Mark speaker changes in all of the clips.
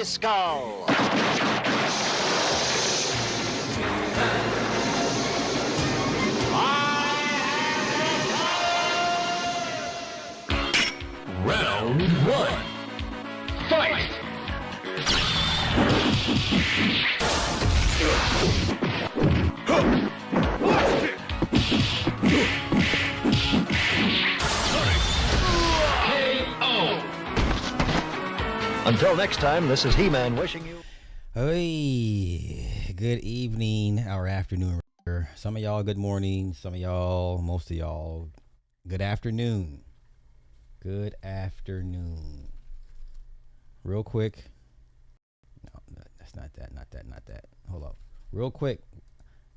Speaker 1: Skull.
Speaker 2: Round one. Fight!
Speaker 1: Until next time, this is He-Man wishing you...
Speaker 3: Hey, good evening or afternoon. Some of y'all, good morning. Some of y'all, most of y'all, good afternoon. Good afternoon. Real quick. No, that's not that. Hold up. Real quick.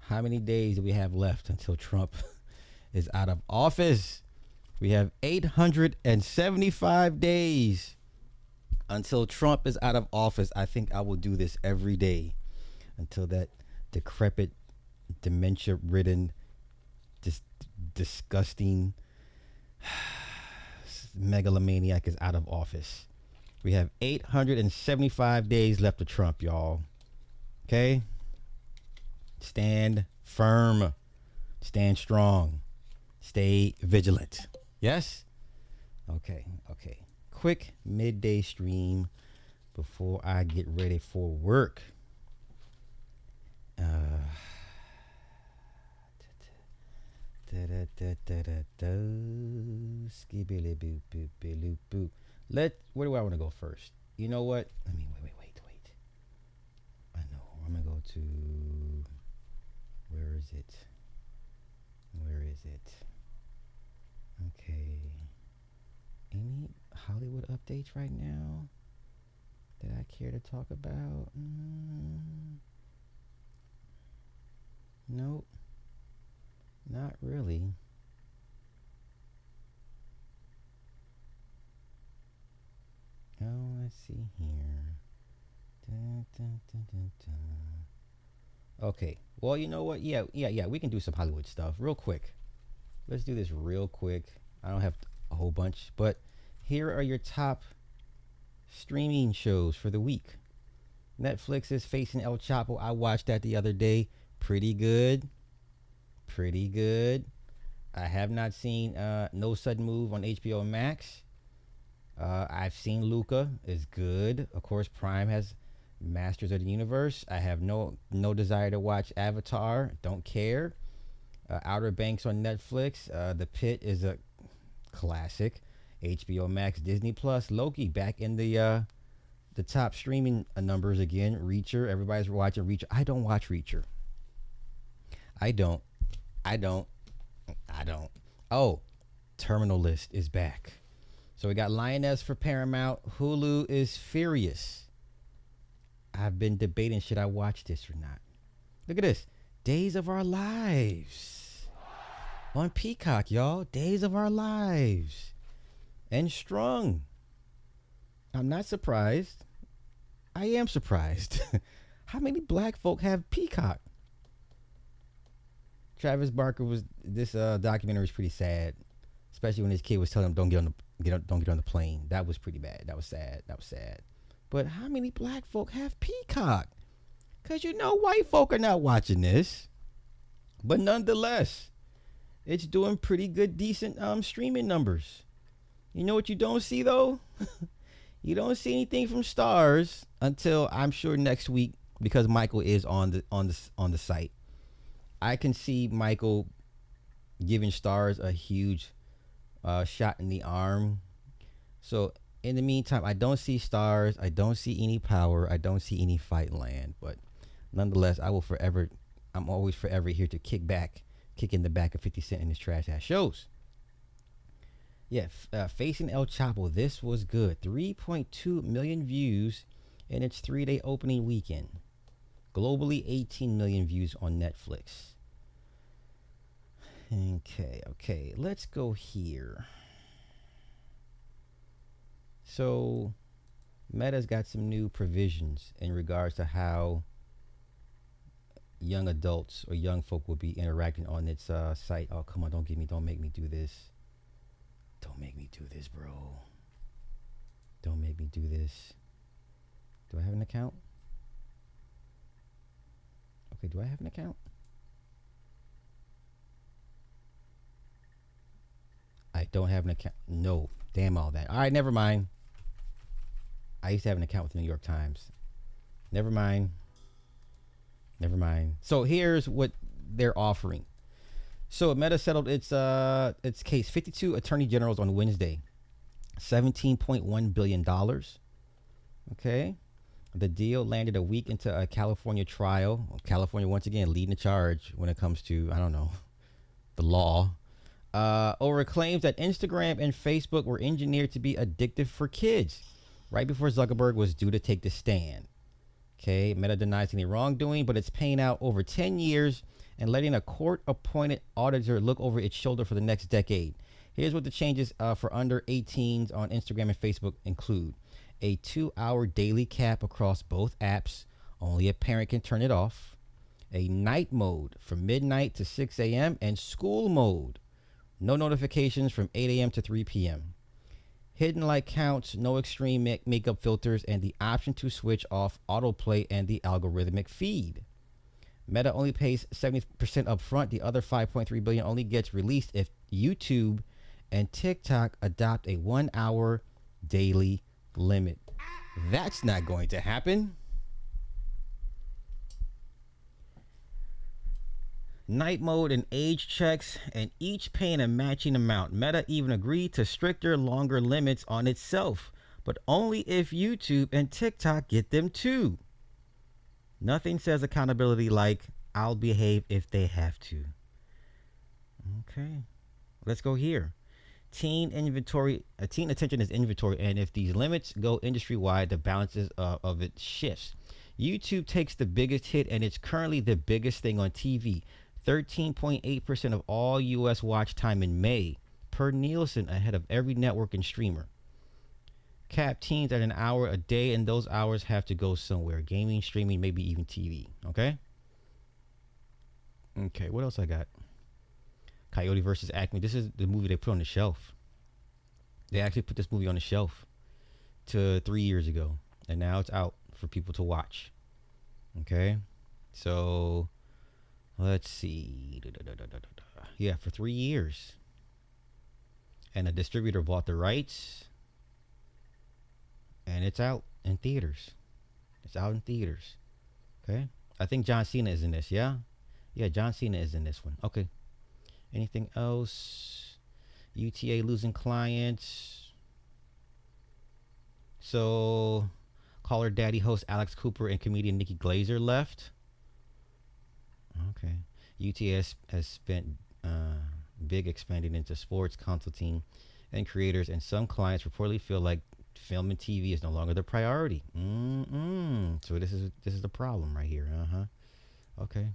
Speaker 3: How many days do we have left until Trump is out of office? We have 875 days. Until Trump is out of office. I think I will do this every day until that decrepit, dementia-ridden, disgusting megalomaniac is out of office. We have 875 days left of Trump, y'all. Okay? Stand firm. Stand strong. Stay vigilant. Yes? Okay. Quick midday stream before I get ready for work. Where do I want to go first? You know what? I mean, wait. I know. I'm gonna go to. Where is it? Okay. Any Hollywood updates right now that I care to talk about? Nope. Not really. Oh, let's see here. Okay. Well, you know what? Yeah. We can do some Hollywood stuff real quick. Let's do this real quick. I don't have a whole bunch, but here are your top streaming shows for the week. Netflix is Facing El Chapo. I watched that the other day. Pretty good. I have not seen No Sudden Move on HBO Max. I've seen Luca. Is good. Of course, Prime has Masters of the Universe. I have no desire to watch Avatar. Don't care. Outer Banks on Netflix. The Pit is a classic. HBO Max, Disney Plus, Loki back in the top streaming numbers again. Reacher, everybody's watching Reacher. I don't watch Reacher. I don't. Oh, Terminal List is back. So we got Lioness for Paramount. Hulu is Furious. I've been debating, should I watch this or not? Look at this. Days of Our Lives. On Peacock, y'all. Days of Our Lives. And Strung. I'm not surprised. I am surprised. How many black folk have Peacock? Travis Barker was, this documentary was pretty sad, especially when his kid was telling him don't get on the plane. That was pretty bad. That was sad. But how many black folk have Peacock? Because you know white folk are not watching this. But nonetheless, it's doing pretty good, decent streaming numbers. You know what you don't see though? You don't see anything from Stars until I'm sure next week, because Michael is on the site. I can see Michael giving Stars a huge shot in the arm. So in the meantime, I don't see Stars. I don't see any Power. I don't see any Fightland. But nonetheless, I'm always forever here to kick in the back of 50 Cent and his trash ass shows. Yeah, Facing El Chapo. This was good. 3.2 million views in its 3-day opening weekend. Globally, 18 million views on Netflix. Okay. Let's go here. So, Meta's got some new provisions in regards to how young adults or young folk will be interacting on its site. Oh, come on, don't make me do this. Don't make me do this, bro. Don't make me do this. Do I have an account? Okay, do I have an account? I don't have an account. No, damn all that. All right, never mind. I used to have an account with the New York Times. Never mind. So here's what they're offering. So Meta settled its case. 52 attorney generals on Wednesday. $17.1 billion. Okay. The deal landed a week into a California trial. California, once again, leading the charge when it comes to, I don't know, the law. Over claims that Instagram and Facebook were engineered to be addictive for kids right before Zuckerberg was due to take the stand. Okay, Meta denies any wrongdoing, but it's paying out over 10 years and letting a court-appointed auditor look over its shoulder for the next decade. Here's what the changes for under 18s on Instagram and Facebook include. A 2-hour daily cap across both apps. Only a parent can turn it off. A night mode from midnight to 6 a.m. and school mode. No notifications from 8 a.m. to 3 p.m. Hidden like counts, no extreme makeup filters, and the option to switch off autoplay and the algorithmic feed. Meta only pays 70% upfront. The other $5.3 billion only gets released if YouTube and TikTok adopt a 1-hour daily limit. That's not going to happen. Night mode and age checks, and each paying a matching amount. Meta even agreed to stricter, longer limits on itself, but only if YouTube and TikTok get them too. Nothing says accountability like, I'll behave if they have to. Okay, let's go here. Teen attention is inventory, and if these limits go industry-wide, the balances of it shifts. YouTube takes the biggest hit, and it's currently the biggest thing on TV. 13.8% of all U.S. watch time in May, per Nielsen, ahead of every network and streamer. Cap teens at an hour a day, and those hours have to go somewhere. Gaming, streaming, maybe even TV. Okay, what else I got? Coyote versus Acme. This is the movie they put on the shelf. They actually put this movie on the shelf to 3 years ago, and now it's out for people to watch. Okay, so let's see. Yeah, for 3 years. And a distributor bought the rights. And it's out in theaters. Okay. I think John Cena is in this, yeah? Yeah, John Cena is in this one. Okay. Anything else? UTA losing clients. So, Call Her Daddy host Alex Cooper and comedian Nikki Glazer left. Okay. UTS has spent big expanding into sports, consulting, and creators, and some clients reportedly feel like film and TV is no longer their priority. So this is the problem right here. Okay.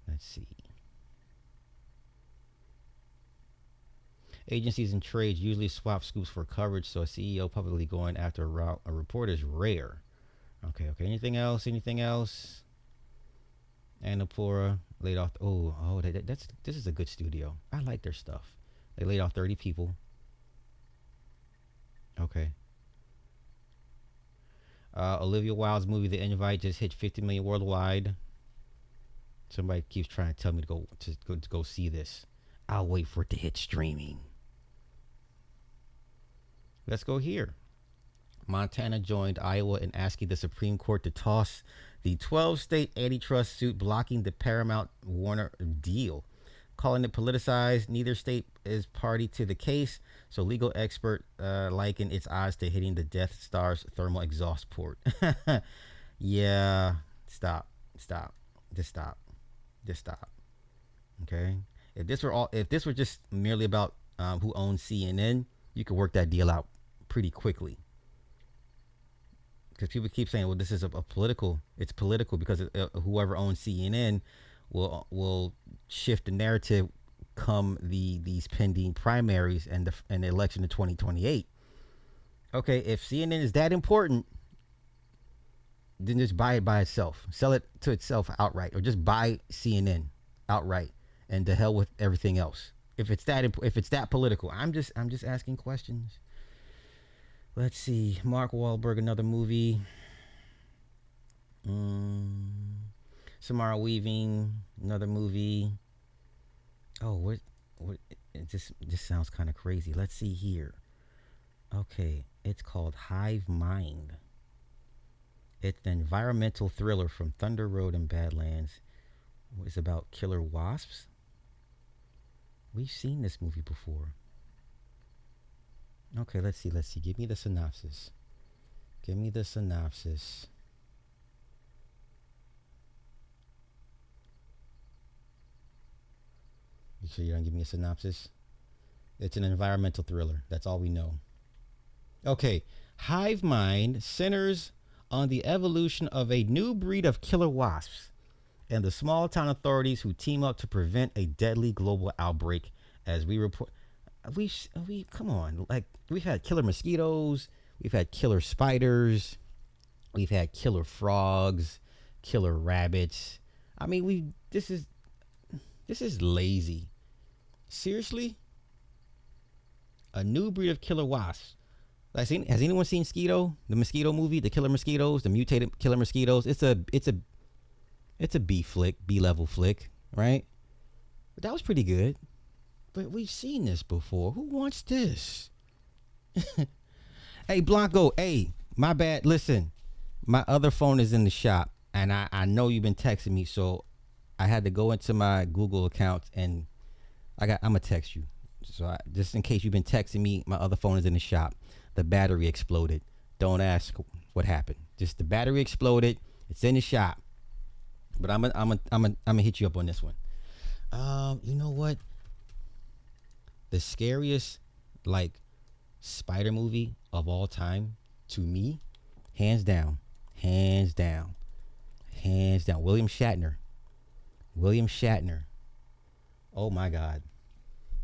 Speaker 3: Let's see. Agencies and trades usually swap scoops for coverage, so a CEO publicly going after a report is rare. Okay. Anything else? Annapurna laid off. This is a good studio. I like their stuff. They laid off 30 people. Okay. Olivia Wilde's movie The Invite just hit 50 million worldwide. Somebody keeps trying to tell me to go see this. I'll wait for it to hit streaming. Let's go here. Montana joined Iowa in asking the Supreme Court to toss the 12-state antitrust suit blocking the Paramount Warner deal, calling it politicized. Neither state is party to the case, so legal expert liken its odds to hitting the Death Star's thermal exhaust port. Yeah, stop. Just stop. Okay. If this were just merely about who owns CNN, you could work that deal out pretty quickly. Because people keep saying, well, this is a political. It's political because whoever owns CNN will shift the narrative come these pending primaries and the election of 2028. Okay, if CNN is that important, then just buy it by itself. Sell it to itself outright, or just buy CNN outright, and to hell with everything else. If it's that political, I'm just asking questions. Let's see, Mark Wahlberg, another movie. Samara Weaving, another movie. Oh, what? It just sounds kind of crazy. Let's see here. Okay, it's called Hive Mind. It's an environmental thriller from Thunder Road and Badlands. It's about killer wasps. We've seen this movie before. Okay, let's see. Give me the synopsis. You sure you don't give me a synopsis? It's an environmental thriller. That's all we know. Okay, Hive Mind centers on the evolution of a new breed of killer wasps and the small town authorities who team up to prevent a deadly global outbreak. As we report, we come on, like, we've had killer mosquitoes, we've had killer spiders, we've had killer frogs, killer rabbits. I mean, this is lazy. Seriously? A new breed of killer wasps. Has anyone seen Mosquito? The mosquito movie, the killer mosquitoes, the mutated killer mosquitoes. It's a B level flick, right? But that was pretty good. But we've seen this before. Who wants this? Hey, Blanco. Hey, my bad. Listen, my other phone is in the shop, and I know you've been texting me, so I had to go into my Google account, and I'm gonna text you. So just in case you've been texting me, my other phone is in the shop. The battery exploded. Don't ask what happened. Just the battery exploded. It's in the shop. But I'm gonna hit you up on this one. You know what? The scariest spider movie of all time to me, hands down. William Shatner. Oh my God.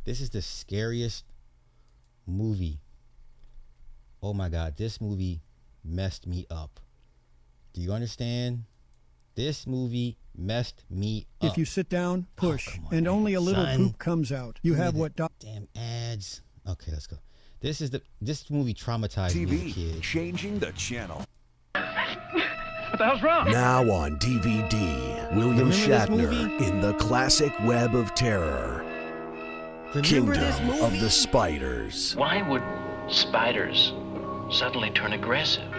Speaker 3: This is the scariest movie. Oh my God, this movie messed me up. Do you understand? This movie messed me up.
Speaker 4: If you sit down, push, and only a little poop comes out. You have what?
Speaker 3: Damn ads. Okay, let's go. This movie traumatized me as a kid.
Speaker 5: Changing the channel.
Speaker 2: What the hell's wrong?
Speaker 5: Now on DVD, William Shatner in the classic web of terror. Kingdom of the Spiders.
Speaker 6: Why would spiders suddenly turn aggressive?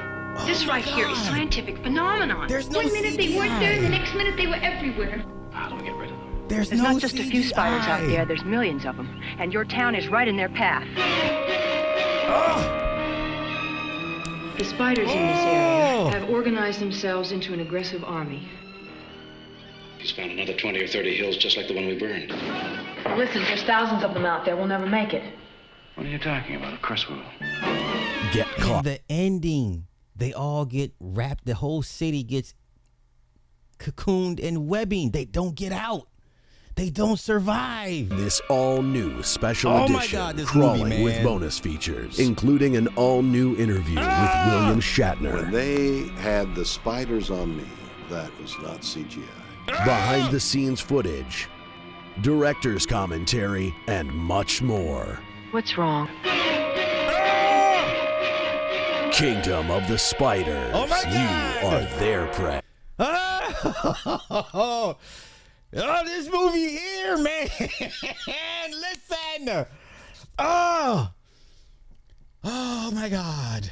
Speaker 7: This right here is scientific phenomenon.
Speaker 3: There's no
Speaker 7: One minute they weren't there, the next minute they were everywhere.
Speaker 6: How do we get rid of them?
Speaker 3: There's
Speaker 8: There's
Speaker 3: no
Speaker 8: not just a few
Speaker 3: CGI.
Speaker 8: spiders out there, there's millions of them. And your town is right in their path.
Speaker 7: The spiders in this area have organized themselves into an aggressive army.
Speaker 9: He's found another 20 or 30 hills just like the one we burned.
Speaker 7: Listen, there's thousands of them out there. We'll never make it.
Speaker 9: What are you talking about? Of course we will.
Speaker 5: Get caught.
Speaker 3: The ending, they all get wrapped. The whole city gets cocooned in webbing. They don't get out. They don't survive.
Speaker 5: This all-new special
Speaker 3: Oh
Speaker 5: edition,
Speaker 3: my God, this
Speaker 5: crawling
Speaker 3: movie, man.
Speaker 5: with bonus features, including an all-new interview with William Shatner.
Speaker 10: When they had the spiders on me, that was not CGI.
Speaker 5: Behind-the-scenes footage, director's commentary, and much more.
Speaker 8: What's wrong?
Speaker 5: Kingdom of the Spiders.
Speaker 3: Oh my
Speaker 5: You
Speaker 3: God.
Speaker 5: are their prey.
Speaker 3: Oh, this movie here, man. Listen. Oh my God.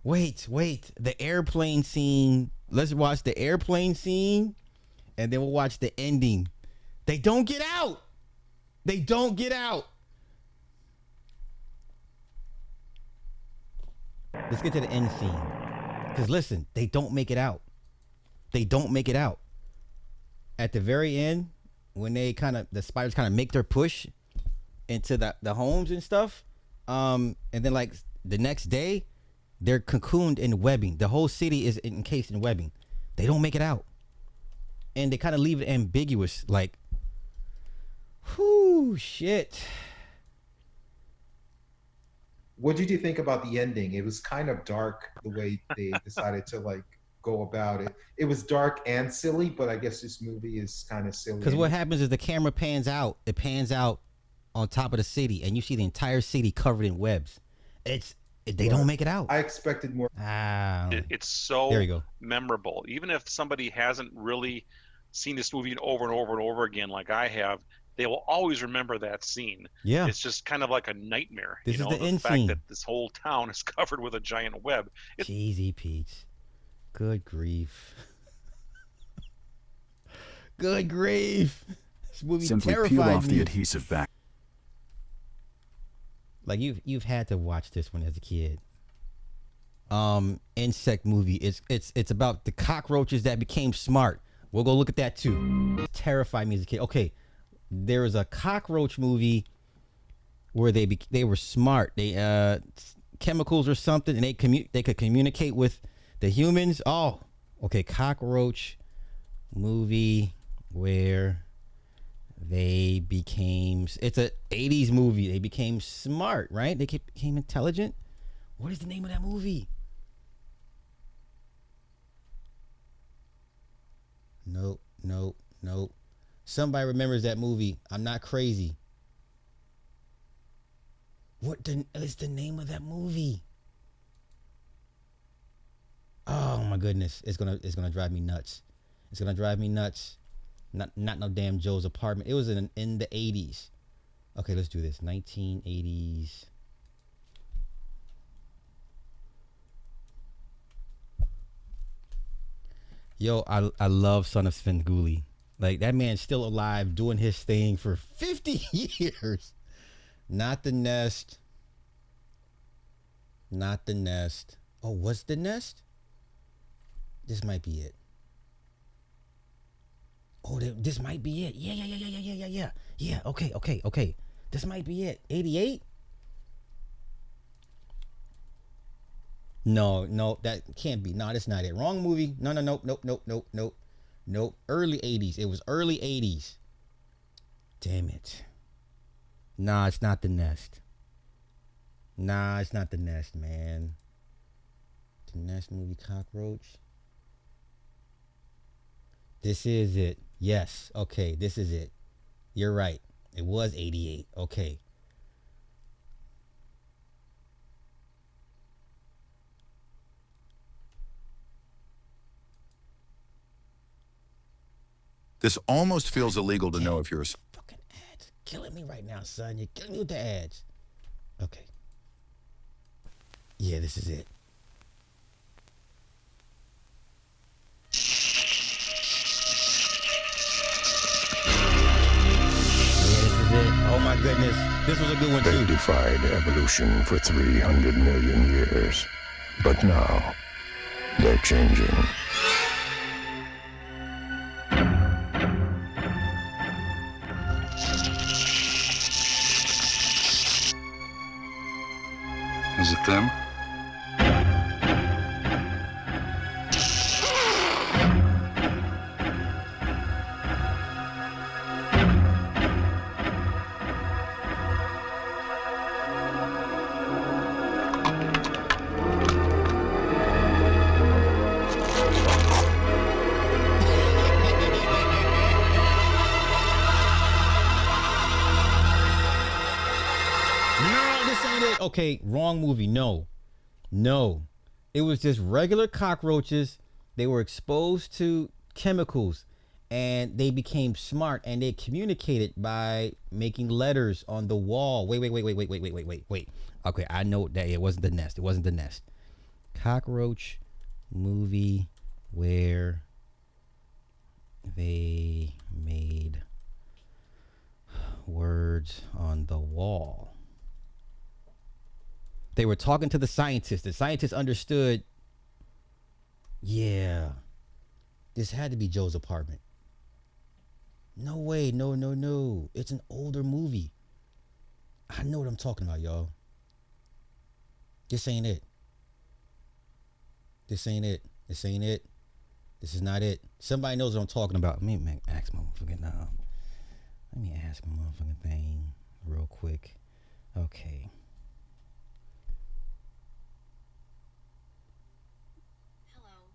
Speaker 3: Wait. The airplane scene. Let's watch the airplane scene, and then we'll watch the ending. They don't get out. Let's get to the end scene. Because listen, they don't make it out. At the very end, when the spiders kind of make their push, into the homes and stuff. And then like the next day, they're cocooned in webbing. The whole city is encased in webbing. They don't make it out, and they kind of leave it ambiguous. Like, whoo, shit.
Speaker 11: What did you think about the ending? It was kind of dark the way they decided to like go about it. It was dark and silly, but I guess this movie is kind of silly.
Speaker 3: Because what happens is the camera pans out. It pans out on top of the city, and you see the entire city covered in webs. They don't make it out.
Speaker 11: I expected more.
Speaker 12: It's so
Speaker 3: there you go.
Speaker 12: memorable. Even if somebody hasn't really seen this movie over and over and over again, like I have, they will always remember that scene.
Speaker 3: Yeah.
Speaker 12: It's just kind of like a nightmare.
Speaker 3: This is the
Speaker 12: the
Speaker 3: end
Speaker 12: fact
Speaker 3: scene.
Speaker 12: that this whole town is covered with a giant web.
Speaker 3: Cheesy Pete's. Good grief. Good grief. This movie
Speaker 5: Simply
Speaker 3: terrified
Speaker 5: peel off
Speaker 3: me.
Speaker 5: the adhesive back.
Speaker 3: Like you've had to watch this one as a kid. Insect movie. It's about the cockroaches that became smart. We'll go look at that too. It terrified me as a kid. Okay, there was a cockroach movie where they were smart. They chemicals or something, and they could communicate with the humans. Oh, okay, cockroach movie where they became. It's a 80s movie. They became smart, right? They became intelligent. What is the name of that movie? Nope. Somebody remembers that movie. I'm not crazy. What is the name of that movie? Oh my goodness. It's gonna drive me nuts. It's gonna drive me nuts. Not no damn Joe's Apartment. It was in the 80s. Okay, let's do this. 1980s. Yo, I love Son of Svengoolie. Like, that man's still alive doing his thing for 50 years. Not The Nest. Oh, what's The Nest? This might be it. Oh, this might be it. Yeah. Yeah, okay. This might be it. 88? No, that can't be. No, that's not it. Wrong movie. No. Nope. Early 80s. It was early 80s. Damn it. Nah, it's not The Nest. Nah, it's not The Nest, man. The Nest movie, Cockroach. This is it. Yes. Okay, this is it. You're right. It was 88. Okay.
Speaker 13: This almost feels illegal to know if you're a...
Speaker 3: Fucking ads. Killing me right now, son. You're killing me with the ads. Okay. Yeah, this is it. Oh my goodness. This was a good one too.
Speaker 14: They defied evolution for 300 million years. But now, they're changing.
Speaker 9: Is it them?
Speaker 3: Okay, wrong movie. No. It was just regular cockroaches. They were exposed to chemicals and they became smart and they communicated by making letters on the wall. Wait. Okay, I know that it wasn't The Nest. Cockroach movie where they made words on the wall. They were talking to the scientists. The scientists understood. Yeah. This had to be Joe's Apartment. No way. No. It's an older movie. I know what I'm talking about, y'all. This ain't it. This ain't it. This ain't it. This is not it. Somebody knows what I'm talking about. Let me ask my motherfucking Let me ask my motherfucking thing real quick. Okay.
Speaker 15: Hello.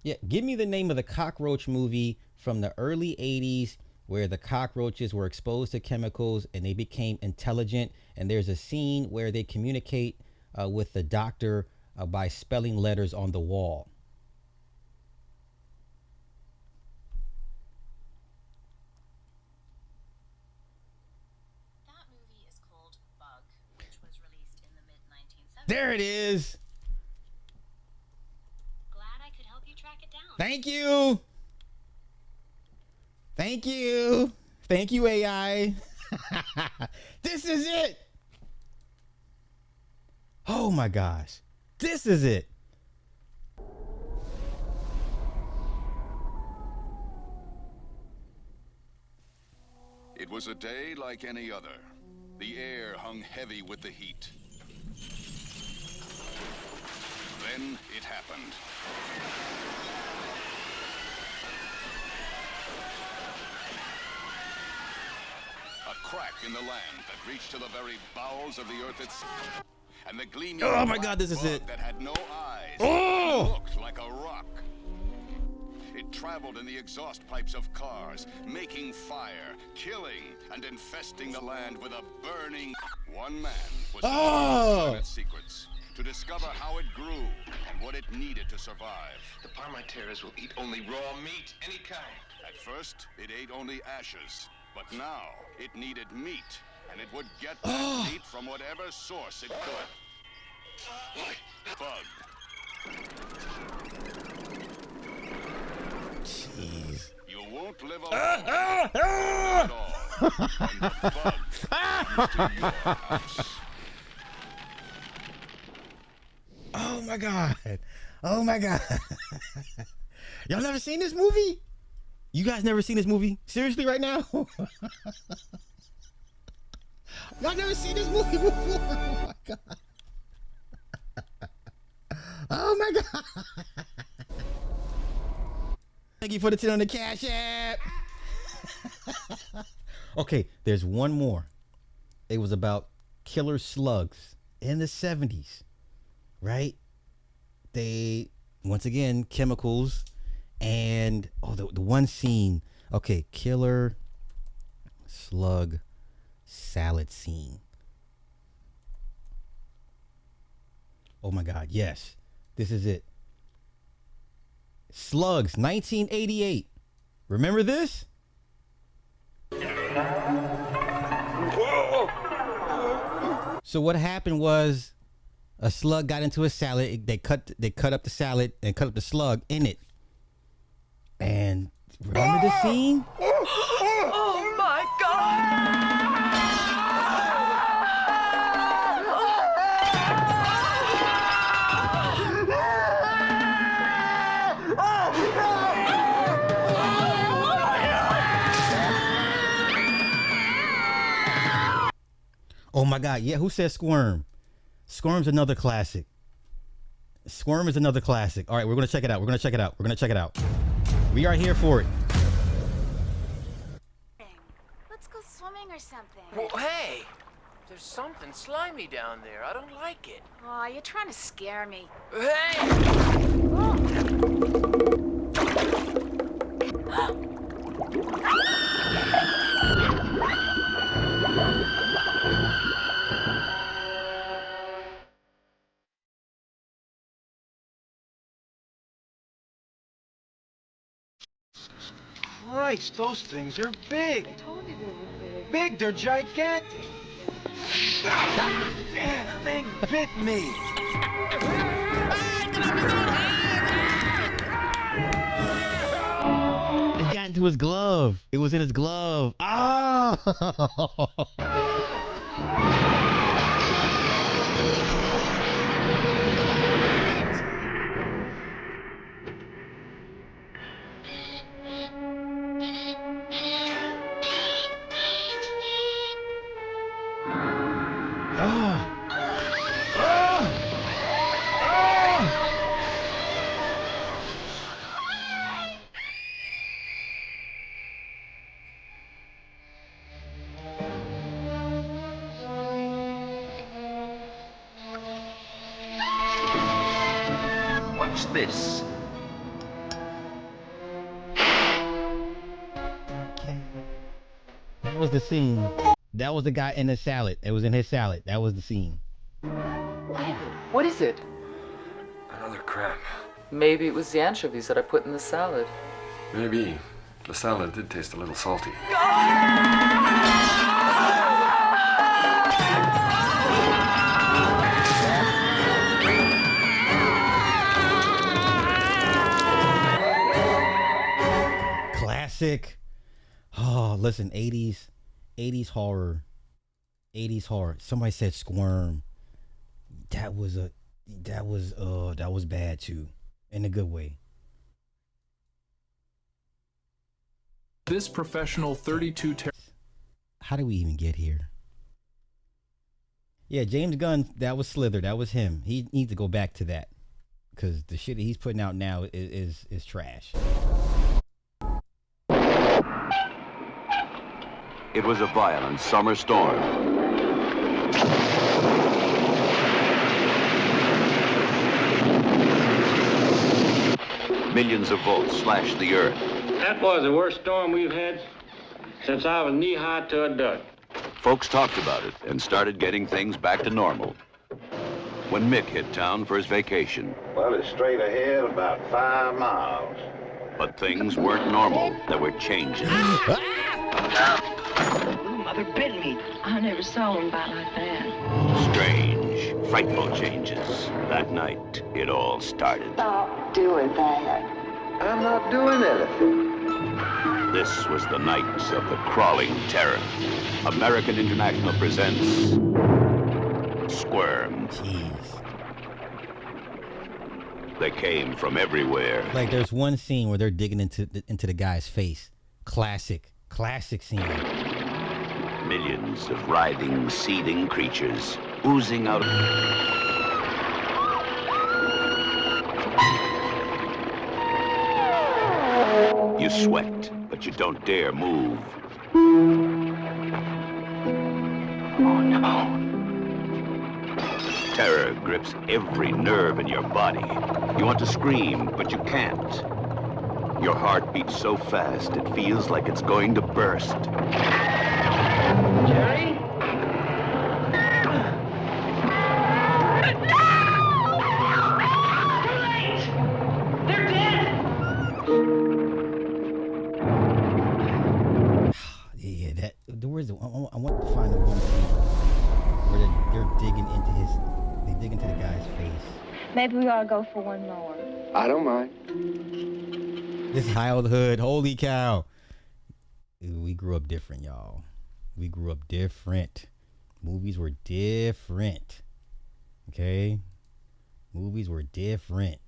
Speaker 3: Yeah, give me the name of the cockroach movie from the early 80s where the cockroaches were exposed to chemicals and they became intelligent. And there's a scene where they communicate with the doctor by spelling letters on the wall.
Speaker 15: That movie is called Bug, which was released in the mid-1970s.
Speaker 3: There it is.
Speaker 15: Glad I could help you track it down.
Speaker 3: Thank you. Thank you. Thank you, AI. This is it. Oh my gosh. This is it.
Speaker 13: It was a day like any other. The air hung heavy with the heat. Then it happened. A crack in the land that reached to the very bowels of the earth itself. And the gleaming
Speaker 3: oh my God, this is it.
Speaker 13: That had no eyes.
Speaker 3: Oh!
Speaker 13: Looked like a rock. It traveled in the exhaust pipes of cars, making fire, killing, and infesting the land with a burning... One man was
Speaker 3: oh!
Speaker 13: its secrets, to discover how it grew and what it needed to survive.
Speaker 9: The Parmiterras will eat only raw meat, any kind.
Speaker 13: At first, it ate only ashes, but now it needed meat, and it would get that meat from whatever source it could. Bug.
Speaker 3: Jeez.
Speaker 13: You won't live alone. At all. When the bug comes to your house.
Speaker 3: Oh my God. Oh my God. Y'all never seen this movie? You guys never seen this movie? Seriously right now? Y'all never seen this movie before? Oh my God. Oh my God. Thank you for the 10 on the Cash App. Okay, there's one more. It was about killer slugs in the 70s, right? They, once again, chemicals. And, oh, the one scene. Okay, killer slug salad scene. Oh my God, yes. This is it. Slugs, 1988. Remember this? So what happened was a slug got into a salad. They cut up the salad and cut up the slug in it. And remember the scene?
Speaker 16: Oh my God!
Speaker 3: Oh my God, yeah, who said Squirm? Squirm's another classic. Squirm is another classic. All right, we're gonna check it out. We're gonna check it out. We're gonna check it out. We are here for it.
Speaker 15: Let's go swimming or something.
Speaker 16: Well, hey! There's something slimy down there. I don't like it.
Speaker 15: Aw, you're trying to scare me.
Speaker 16: Hey!
Speaker 2: Christ, those things are big.
Speaker 7: I told you they were big.
Speaker 2: Big, they're gigantic. That thing bit me.
Speaker 3: It got into his glove. It was in his glove. Ah!
Speaker 17: this.
Speaker 3: That was the scene. That was the guy in the salad. It was in his salad. That was the scene.
Speaker 18: What is it?
Speaker 19: Another crab.
Speaker 18: Maybe it was the anchovies that I put in the salad.
Speaker 19: Maybe. The salad did taste a little salty.
Speaker 3: Classic. Oh, listen, 80s horror. 80s horror. Somebody said Squirm. That was bad too, in a good way.
Speaker 20: This professional 32
Speaker 3: How did we even get here? Yeah, James Gunn, that was Slither. That was him. He needs to go back to that, because the shit that he's putting out now is trash.
Speaker 21: It was a violent summer storm. Millions of volts slashed the earth.
Speaker 22: That was the worst storm we've had since I was knee-high to a duck.
Speaker 21: Folks talked about it and started getting things back to normal. When Mick hit town for his vacation.
Speaker 23: Well, it's straight ahead about 5 miles.
Speaker 21: But things weren't normal. They were changing.
Speaker 15: Mother bit me. I never saw one bite like that.
Speaker 21: Strange, frightful changes. That night, it all started.
Speaker 15: Stop doing that.
Speaker 23: I'm not doing anything.
Speaker 21: This was the night of the crawling terror. American International presents Squirm.
Speaker 3: Jeez.
Speaker 21: They came from everywhere.
Speaker 3: Like, there's one scene where they're digging into the guy's face. Classic scene.
Speaker 21: Millions of writhing, seething creatures oozing out of... You sweat, but you don't dare move.
Speaker 15: Oh, no.
Speaker 21: Terror grips every nerve in your body. You want to scream, but you can't. Your heart beats so fast, it feels like it's going to burst.
Speaker 15: Jerry? They're dead!
Speaker 3: Yeah, that. Where's the? I want to find the one scene where they're digging into they dig into the guy's face.
Speaker 24: Maybe we ought to go for one more.
Speaker 23: I don't mind.
Speaker 3: This is childhood. Holy cow. We grew up different, y'all. We grew up different. Movies were different. Okay? Movies were different.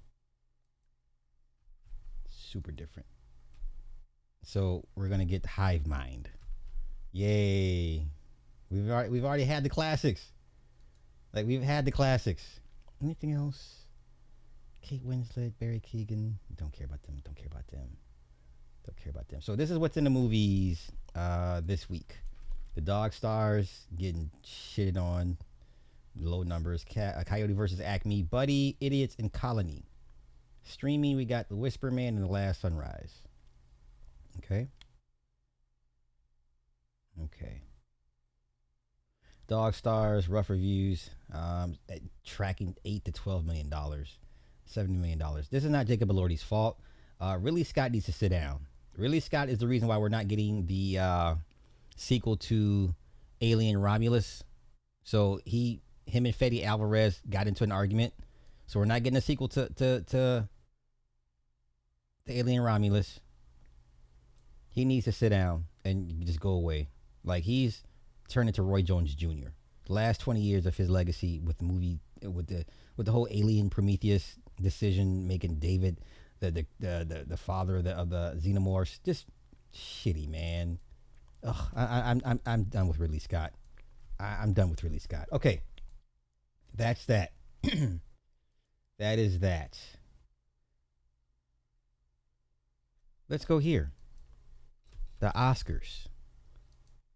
Speaker 3: Super different. So we're gonna get Hive Mind. Yay. We've already had the classics. Like, we've had the classics. Anything else? Kate Winslet, Barry Keoghan. Don't care about them. Don't care about them. Don't care about them. So this is what's in the movies this week. The Dog Stars getting shitted on. Low numbers. Coyote versus Acme. Buddy, Idiots, and Colony. Streaming, we got The Whisper Man and The Last Sunrise. Okay. Dog Stars, rough reviews. Tracking $8 to $12 million. $70 million. This is not Jacob Elordi's fault. Ridley Scott needs to sit down. Ridley Scott is the reason why we're not getting the sequel to Alien Romulus. So him and Fede Alvarez got into an argument. So we're not getting a sequel to the Alien Romulus. He needs to sit down and just go away. Like, he's turned into Roy Jones Jr. The last 20 years of his legacy with the movie, with the whole Alien Prometheus decision, making David the father of the xenomorphs, just shitty, man. Ugh, I'm done with Ridley Scott. I'm done with Ridley Scott. Okay, that's that. That is that. Let's go here. The Oscars.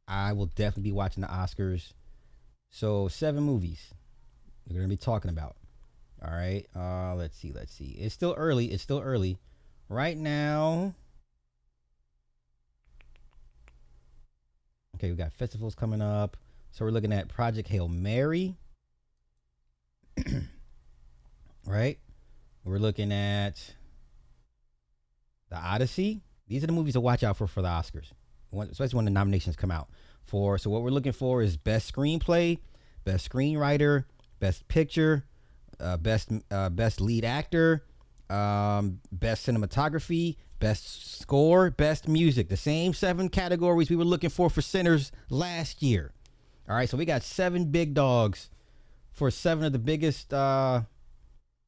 Speaker 3: I will definitely be watching the Oscars. So 7 movies we're going to be talking about. All right. Let's see. It's still early. Right now. Okay, we got festivals coming up. So we're looking at Project Hail Mary. Right? We're looking at The Odyssey. These are the movies to watch out for the Oscars, especially when the nominations come out. So what we're looking for is best screenplay, best screenwriter, best picture, best lead actor, best cinematography, best score, best music. The same 7 categories we were looking for Sinners last year. All right, so we got 7 big dogs for 7 of the biggest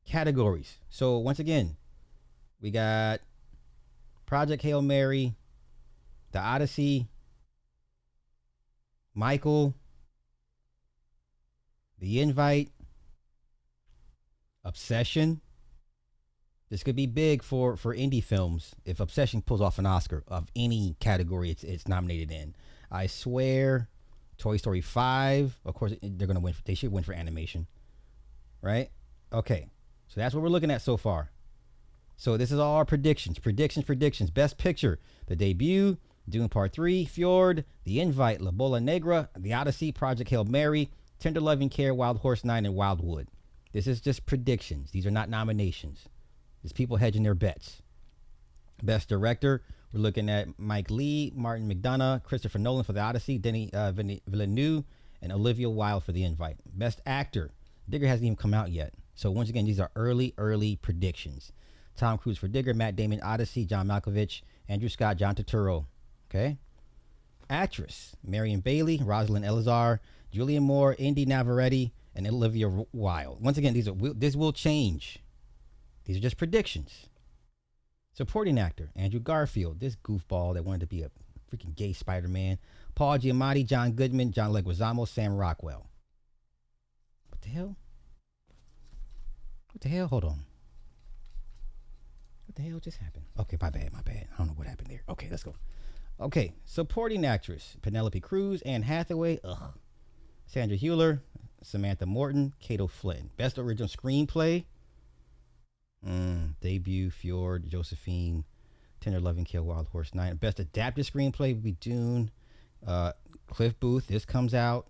Speaker 3: categories. So once again, we got Project Hail Mary, The Odyssey, Michael, The Invite, Obsession. This could be big for indie films if Obsession pulls off an Oscar of any category it's nominated in. I Swear, Toy Story 5. Of course, they're gonna win. They should win for animation, right? Okay, so that's what we're looking at so far. So this is all our predictions. Best Picture: The Debut, Dune Part 3, Fjord, The Invite, La Bola Negra, The Odyssey, Project Hail Mary, Tender Loving Care, Wild Horse 9, and Wildwood. This is just predictions. These are not nominations. It's people hedging their bets. Best Director, we're looking at Mike Leigh, Martin McDonagh, Christopher Nolan for The Odyssey, Denis Villeneuve, and Olivia Wilde for The Invite. Best Actor, Digger hasn't even come out yet. So once again, these are early predictions. Tom Cruise for Digger, Matt Damon, Odyssey, John Malkovich, Andrew Scott, John Turturro. Okay. Actress, Marion Bailey, Rosalind Elazar, Julianne Moore, Indy Navarrete, and Olivia Wilde. Once again, this will change. These are just predictions. Supporting actor, Andrew Garfield, this goofball that wanted to be a freaking gay Spider-Man. Paul Giamatti, John Goodman, John Leguizamo, Sam Rockwell. What the hell? Hold on. What the hell just happened? Okay, my bad. I don't know what happened there. Okay, let's go. Okay, supporting actress, Penelope Cruz, Anne Hathaway, Sandra Hüller, Samantha Morton, Kato Flynn. Best original screenplay, Debut, Fjord, Josephine, Tender Loving Care, Wild Horse 9. Best adapted screenplay would be Dune, Cliff Booth. This comes out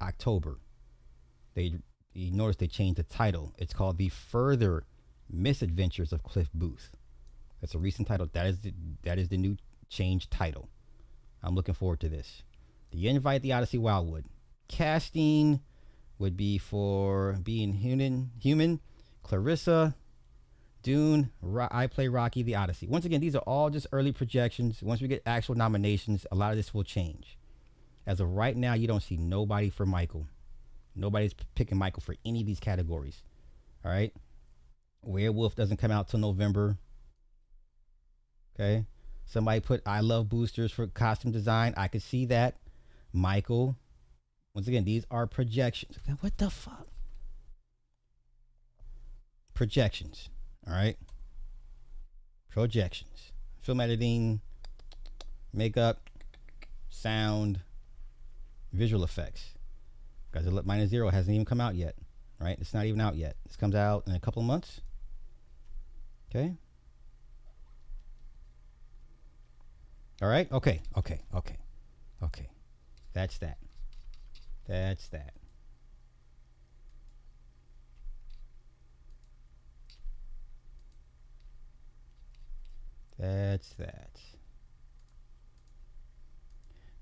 Speaker 3: October. You notice they changed the title. It's called The Further Misadventures of Cliff Booth. That's a recent title. That is the new changed title. I'm looking forward to this. The Invite, The Odyssey, Wildwood. Casting would be for Being Human, Clarissa, Dune, I Play Rocky, The Odyssey. Once again, these are all just early projections. Once we get actual nominations, a lot of this will change. As of right now, you don't see nobody for Michael. Nobody's picking Michael for any of these categories. All right? Werewolf doesn't come out till November. Okay? Somebody put I Love Boosters for costume design. I could see that. Michael. Once again, these are projections. What the fuck? Projections. All right? Projections. Film editing, makeup, sound, visual effects. Guys, -0 hasn't even come out yet. Right? It's not even out yet. This comes out in a couple of months. Okay? All right? Okay. That's that.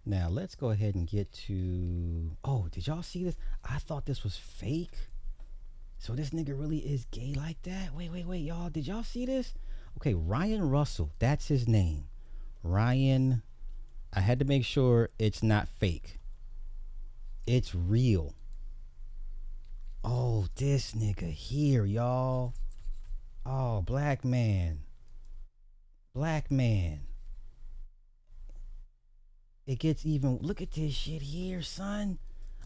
Speaker 3: Now, let's go ahead and get to... Oh, did y'all see this? I thought this was fake. So this nigga really is gay like that? Wait, y'all. Did y'all see this? Okay, Ryan Russell. That's his name. Ryan. I had to make sure it's not fake. It's real. Oh, this nigga here, y'all. Oh, black man. It gets even. Look at this shit here, son.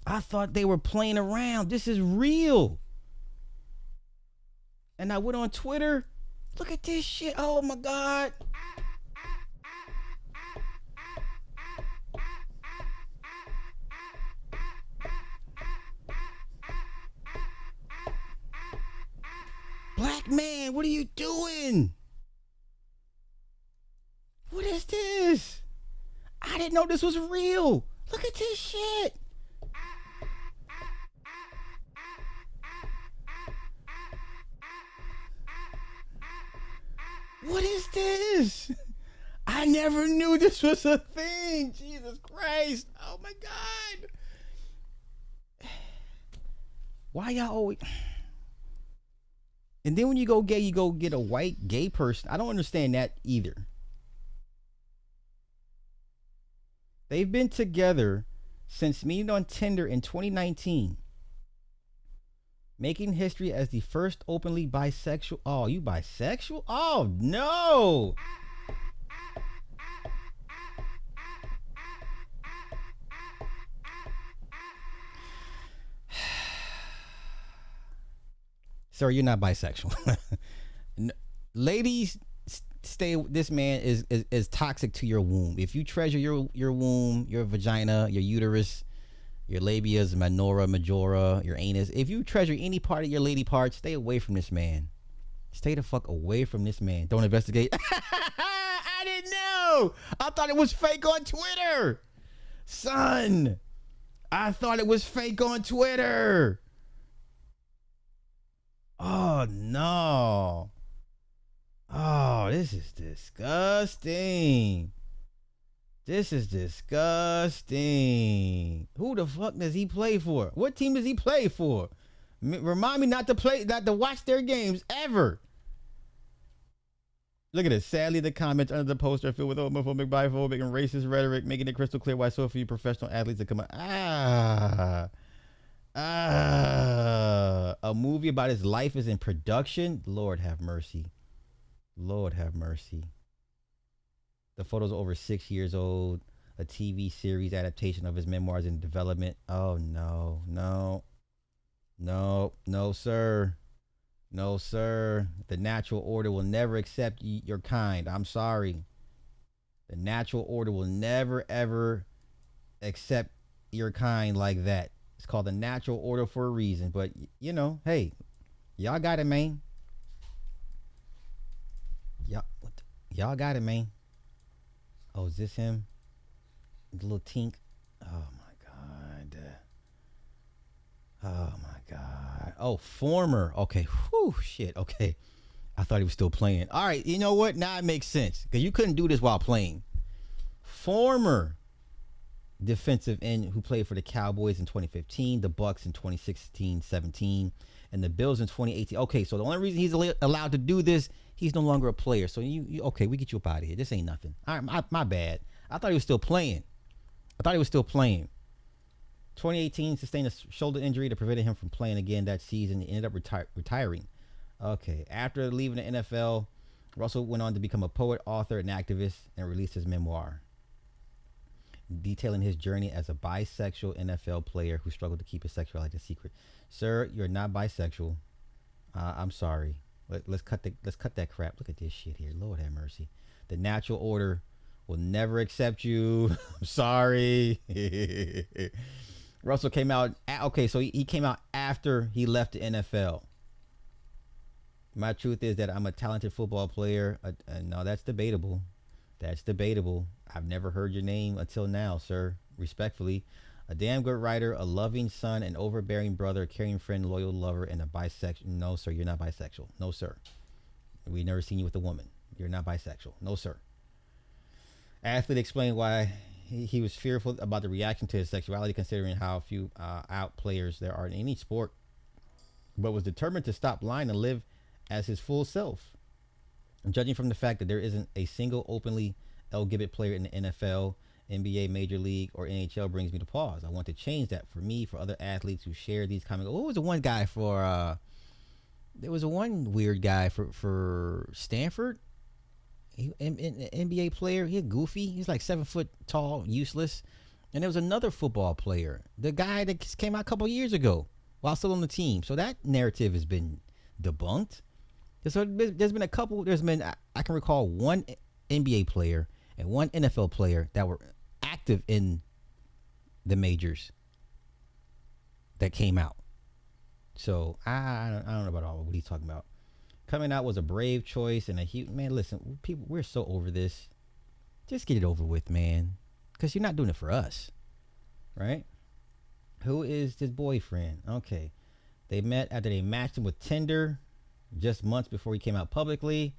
Speaker 3: I thought they were playing around. This is real. And I went on Twitter. Look at this shit. Oh my God. man, what are you doing? What is this? I didn't know this was real. Look at this shit. What is this? I never knew this was a thing. Jesus Christ. Oh my God. Why y'all always... And then when you go gay, you go get a white gay person. I don't understand that either. They've been together since meeting on Tinder in 2019. Making history as the first openly bisexual. Oh, you bisexual? Oh, no. Sir, you're not bisexual. Ladies, stay. This man is toxic to your womb. If you treasure your womb, your vagina, your uterus, your labias, minora, majora, your anus, if you treasure any part of your lady part, stay away from this man. Stay the fuck away from this man. Don't investigate. I didn't know. I thought it was fake on Twitter. Son, I thought it was fake on Twitter. Oh, no. Oh, this is disgusting. This is disgusting. Who the fuck does he play for? What team does he play for? Remind me not to watch their games ever. Look at this. Sadly, the comments under the poster are filled with homophobic, biphobic, and racist rhetoric, making it crystal clear why so few professional athletes have come out. A movie about his life is in production. Lord have mercy. Lord have mercy. The photos are over 6 years old. A TV series adaptation of his memoirs in development. Oh, no, no. No, no, sir. No, sir. The natural order will never accept your kind. I'm sorry. The natural order will never, ever accept your kind like that. It's called the natural order for a reason. But, you know, hey, y'all got it, man. Y'all got it, man. Oh, is this him? The little tink. Oh, my God. Oh, my God. Oh, former. Okay. Whew, shit. Okay. I thought he was still playing. All right. You know what? Now it makes sense. Because you couldn't do this while playing. Former defensive end who played for the Cowboys in 2015, the Bucks in 2016-17, and the Bills in 2018. Okay, so the only reason he's allowed to do this, he's no longer a player. So you okay, we get you up out of here. This ain't nothing. All right, my bad. I thought he was still playing. 2018, sustained a shoulder injury that prevented him from playing again that season. He ended up retiring. Okay, after leaving the NFL, Russell went on to become a poet, author, and activist, and released his memoir, detailing his journey as a bisexual NFL player who struggled to keep his sexuality a secret. Sir, you're not bisexual. I'm sorry. Let's cut that crap. Look at this shit here. Lord have mercy. The natural order will never accept you. I'm sorry. Russell came out. Okay, so he came out after he left the NFL. My truth is that I'm a talented football player. No, that's debatable. That's debatable. I've never heard your name until now, sir. Respectfully. A damn good writer, a loving son, an overbearing brother, a caring friend, loyal lover, and a bisexual. No, sir, you're not bisexual. No, sir. We've never seen you with a woman. You're not bisexual. No, sir. Athlete explained why he was fearful about the reaction to his sexuality, considering how few out players there are in any sport, but was determined to stop lying and live as his full self. Judging from the fact that there isn't a single openly LGBT player in the NFL, NBA, Major League, or NHL brings me to pause. I want to change that for me, for other athletes who share these comments. What was the one guy for? There was a one weird guy for Stanford. An NBA player. He goofy. He's like 7 foot tall, useless. And there was another football player, the guy that came out a couple years ago while still on the team. So that narrative has been debunked. So there's been a couple. I can recall one NBA player and one NFL player that were active in the majors that came out. So I don't know about all what he's talking about. Coming out was a brave choice and a huge man. Listen, people, we're so over this. Just get it over with, man. Because you're not doing it for us, right? Who is this boyfriend? Okay, they met after they matched him with Tinder, just months before he came out publicly.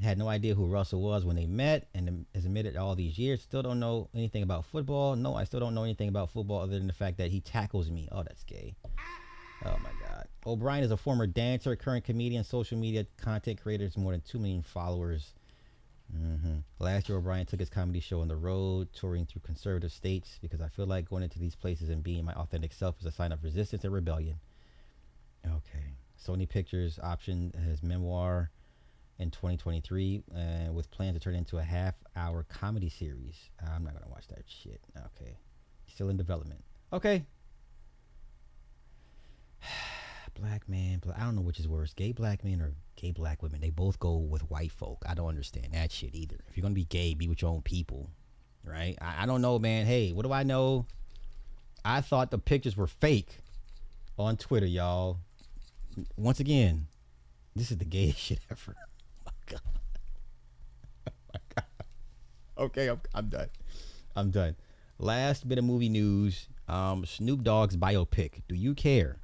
Speaker 3: Had no idea who Russell was when they met, and has admitted all these years. Still don't know anything about football. No, I still don't know anything about football other than the fact that he tackles me. Oh, that's gay. Oh my God. O'Brien is a former dancer, current comedian, social media content creator, has more than 2 million followers. Last year, O'Brien took his comedy show on the road, touring through conservative states, because I feel like going into these places and being my authentic self is a sign of resistance and rebellion. Okay. Sony Pictures optioned his memoir in 2023 with plans to turn it into a half-hour comedy series. I'm not going to watch that shit. Okay. Still in development. Okay. Black man. I don't know which is worse. Gay black men or gay black women. They both go with white folk. I don't understand that shit either. If you're going to be gay, be with your own people. Right? I don't know, man. Hey, what do I know? I thought the pictures were fake on Twitter, y'all. Once again, this is the gayest shit ever. Oh my God. Oh my God. Okay, I'm done. Last bit of movie news. Snoop Dogg's biopic. Do you care?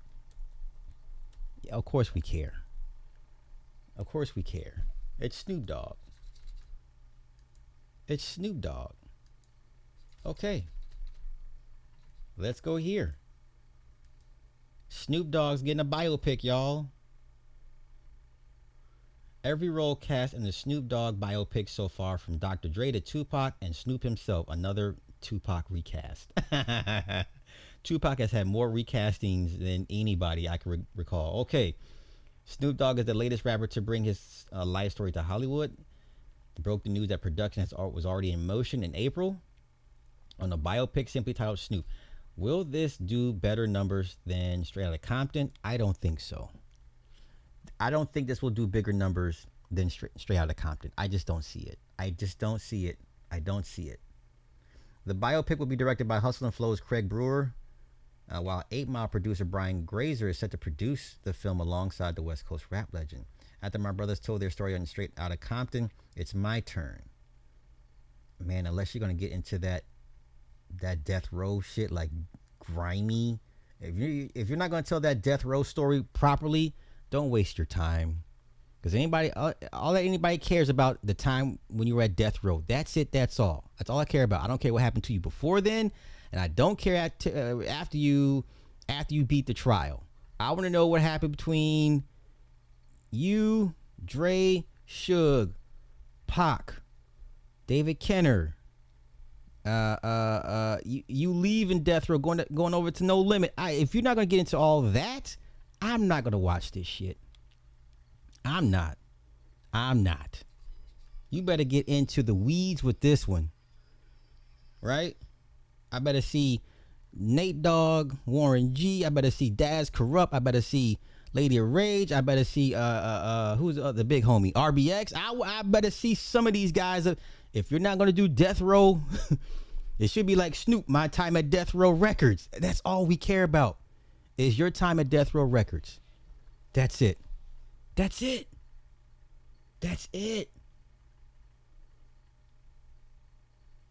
Speaker 3: Yeah, of course we care. Of course we care. It's Snoop Dogg. It's Snoop Dogg. Okay. Let's go here. Snoop Dogg's getting a biopic, y'all. Every role cast in the Snoop Dogg biopic so far, from Dr. Dre to Tupac and Snoop himself, another Tupac recast. Tupac has had more recastings than anybody I can recall. Okay, Snoop Dogg is the latest rapper to bring his life story to Hollywood. Broke the news that production was already in motion in April on a biopic simply titled Snoop. Will this do better numbers than Straight Outta Compton? I don't think so. I don't think this will do bigger numbers than Straight Outta Compton. I just don't see it. I don't see it. The biopic will be directed by Hustle and Flow's Craig Brewer, while 8 Mile producer Brian Grazer is set to produce the film alongside the West Coast rap legend. After my brothers told their story on Straight Outta Compton, it's my turn. Man, unless you're going to get into that death row shit, like grimy. If you're not going to tell that death row story properly, don't waste your time. Because all that anybody cares about the time when you were at death row. That's it. That's all. That's all I care about. I don't care what happened to you before then, and I don't care after you beat the trial. I want to know what happened between you, Dre, Suge, Pac, David Kenner. You leaving death row, going over to No Limit. If you're not gonna get into all that, I'm not gonna watch this shit. I'm not. You better get into the weeds with this one, right? I better see Nate Dogg, Warren G. I better see Daz Corrupt. I better see Lady of Rage. I better see who's the big homie, RBX. I better see some of these guys. If you're not gonna do Death Row, it should be like Snoop, my time at Death Row Records. That's all we care about, is your time at Death Row Records. That's it. That's it. That's it.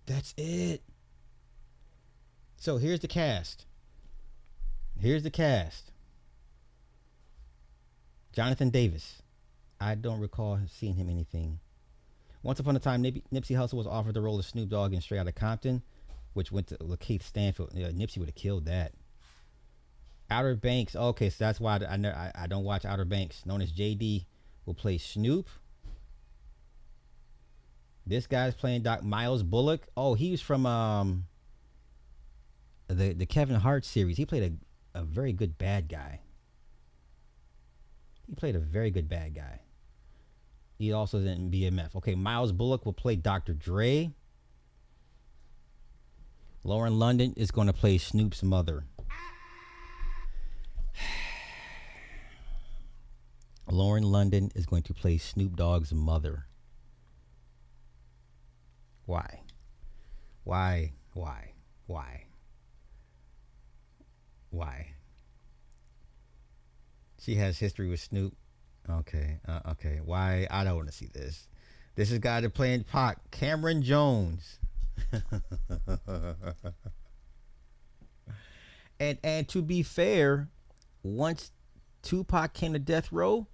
Speaker 3: That's it. So here's the cast. Jonathan Davis. I don't recall seeing him anything. Once upon a time, Nipsey Hussle was offered the role of Snoop Dogg in Straight Outta Compton, which went to Lakeith Stanfield. Nipsey would have killed that. Outer Banks. Okay, so that's why I don't watch Outer Banks. Known as JD will play Snoop. This guy's playing Miles Bullock. Oh, he was from the Kevin Hart series. He played a very good bad guy. He also is in BMF. Okay, Miles Bullock will play Dr. Dre. Lauren London is going to play Snoop's mother. Lauren London is going to play Snoop Dogg's mother. Why? She has history with Snoop. Okay. Okay. Why? I don't want to see this. This is guy that playing Pac, Cameron Jones. And to be fair, once Tupac came to death row,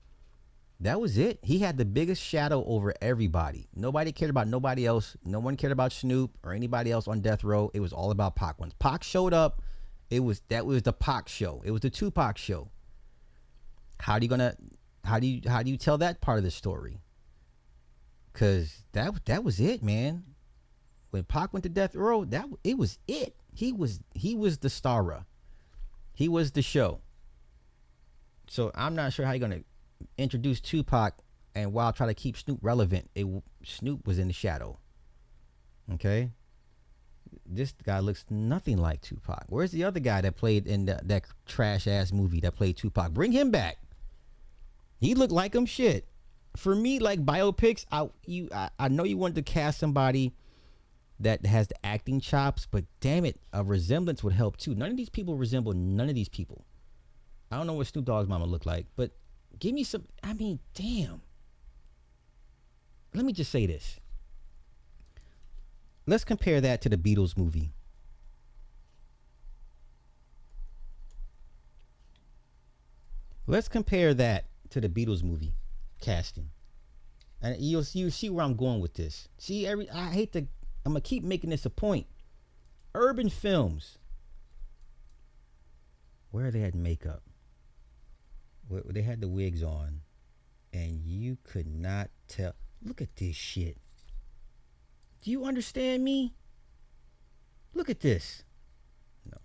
Speaker 3: that was it. He had the biggest shadow over everybody. Nobody cared about nobody else. No one cared about Snoop or anybody else on death row. It was all about Pac. Once Pac showed up, that was the Pac show. It was the Tupac show. How do you tell that part of the story? Cause that was it, man. When Pac went to death row, it was it. He was the star. He was the show. So I'm not sure how you're gonna introduce Tupac and while try to keep Snoop relevant. Snoop was in the shadow. Okay. This guy looks nothing like Tupac. Where's the other guy that played in that trash ass movie that played Tupac? Bring him back. He looked like him. Shit. For me, like biopics, I know you wanted to cast somebody that has the acting chops, but damn it, a resemblance would help too. None of these people resemble none of these people. I don't know what Snoop Dogg's mama looked like, but give me some. I mean, damn. Let me just say this. Let's compare that to the Beatles movie. Let's compare that to the Beatles movie casting. And you'll see where I'm going with this. See, I'm gonna keep making this a point. Urban films, where they had makeup, where they had the wigs on, and you could not tell. Look at this shit. Do you understand me? Look at this. No.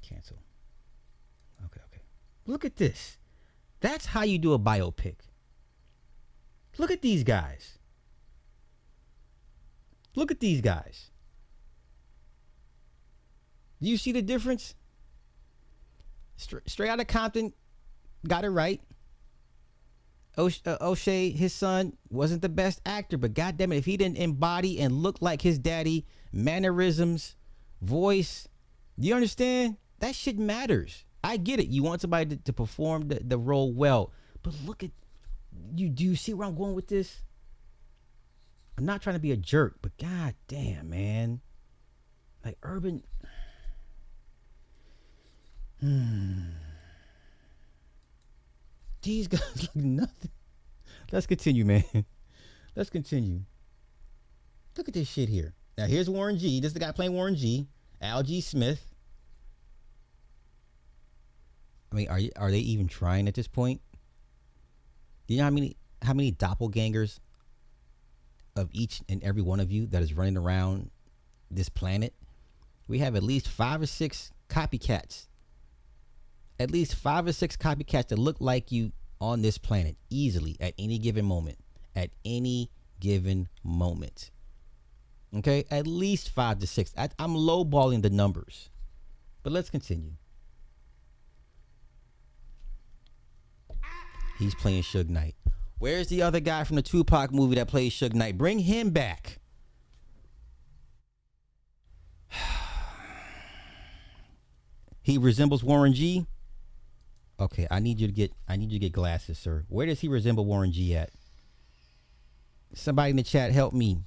Speaker 3: Cancel. Okay. Look at this. That's how you do a biopic. Look at these guys. Look at these guys. Do you see the difference? Straight out of Compton, got it right. O'Shea, his son, wasn't the best actor, but goddamn it, if he didn't embody and look like his daddy, mannerisms, voice, do you understand? That shit matters. I get it. You want somebody to perform the role well, but look at you. Do you see where I'm going with this? I'm not trying to be a jerk, but god damn, man. Like urban. These guys look nothing. Let's continue, man. Let's continue. Look at this shit here. Now here's Warren G. This is the guy playing Warren G. Al G. Smith. I mean, are they even trying at this point? Do you know how many doppelgangers of each and every one of you that is running around this planet? We have at least 5 or 6 copycats. At least 5 or 6 copycats that look like you on this planet easily at any given moment. At any given moment. Okay? At least 5 to 6. I'm lowballing the numbers. But let's continue. He's playing Suge Knight. Where's the other guy from the Tupac movie that plays Suge Knight? Bring him back. He resembles Warren G. Okay, I need you to get glasses, sir. Where does he resemble Warren G at? Somebody in the chat, help me.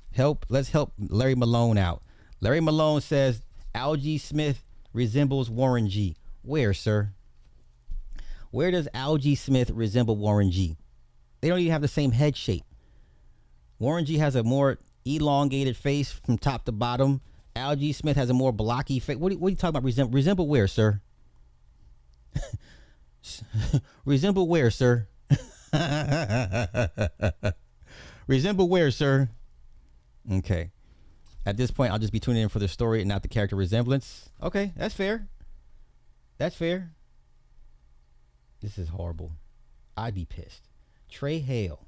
Speaker 3: Let's help Larry Malone out. Larry Malone says Al G. Smith resembles Warren G. Where, sir? Where does Al G. Smith resemble Warren G? They don't even have the same head shape. Warren G has a more elongated face from top to bottom. Al G. Smith has a more blocky face. What are you talking about? Resemble where, sir? Resemble where, sir? Resemble where, sir? Okay. At this point, I'll just be tuning in for the story and not the character resemblance. Okay, that's fair. That's fair. This is horrible. I'd be pissed. Trey Hale.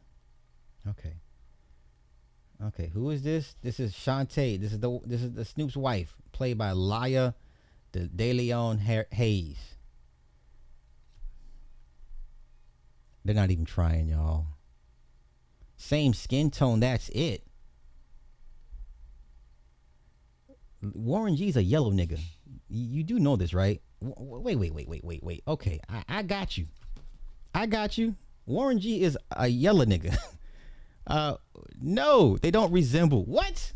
Speaker 3: Okay, who is this? This is Shantae. This is the Snoop's wife, played by Laya De Leon Hayes. They're not even trying, y'all. Same skin tone, that's it. Warren G's a yellow nigga. You do know this, right? Wait. Okay, I got you. I got you. Warren G is a yellow nigga. No, they don't resemble. What?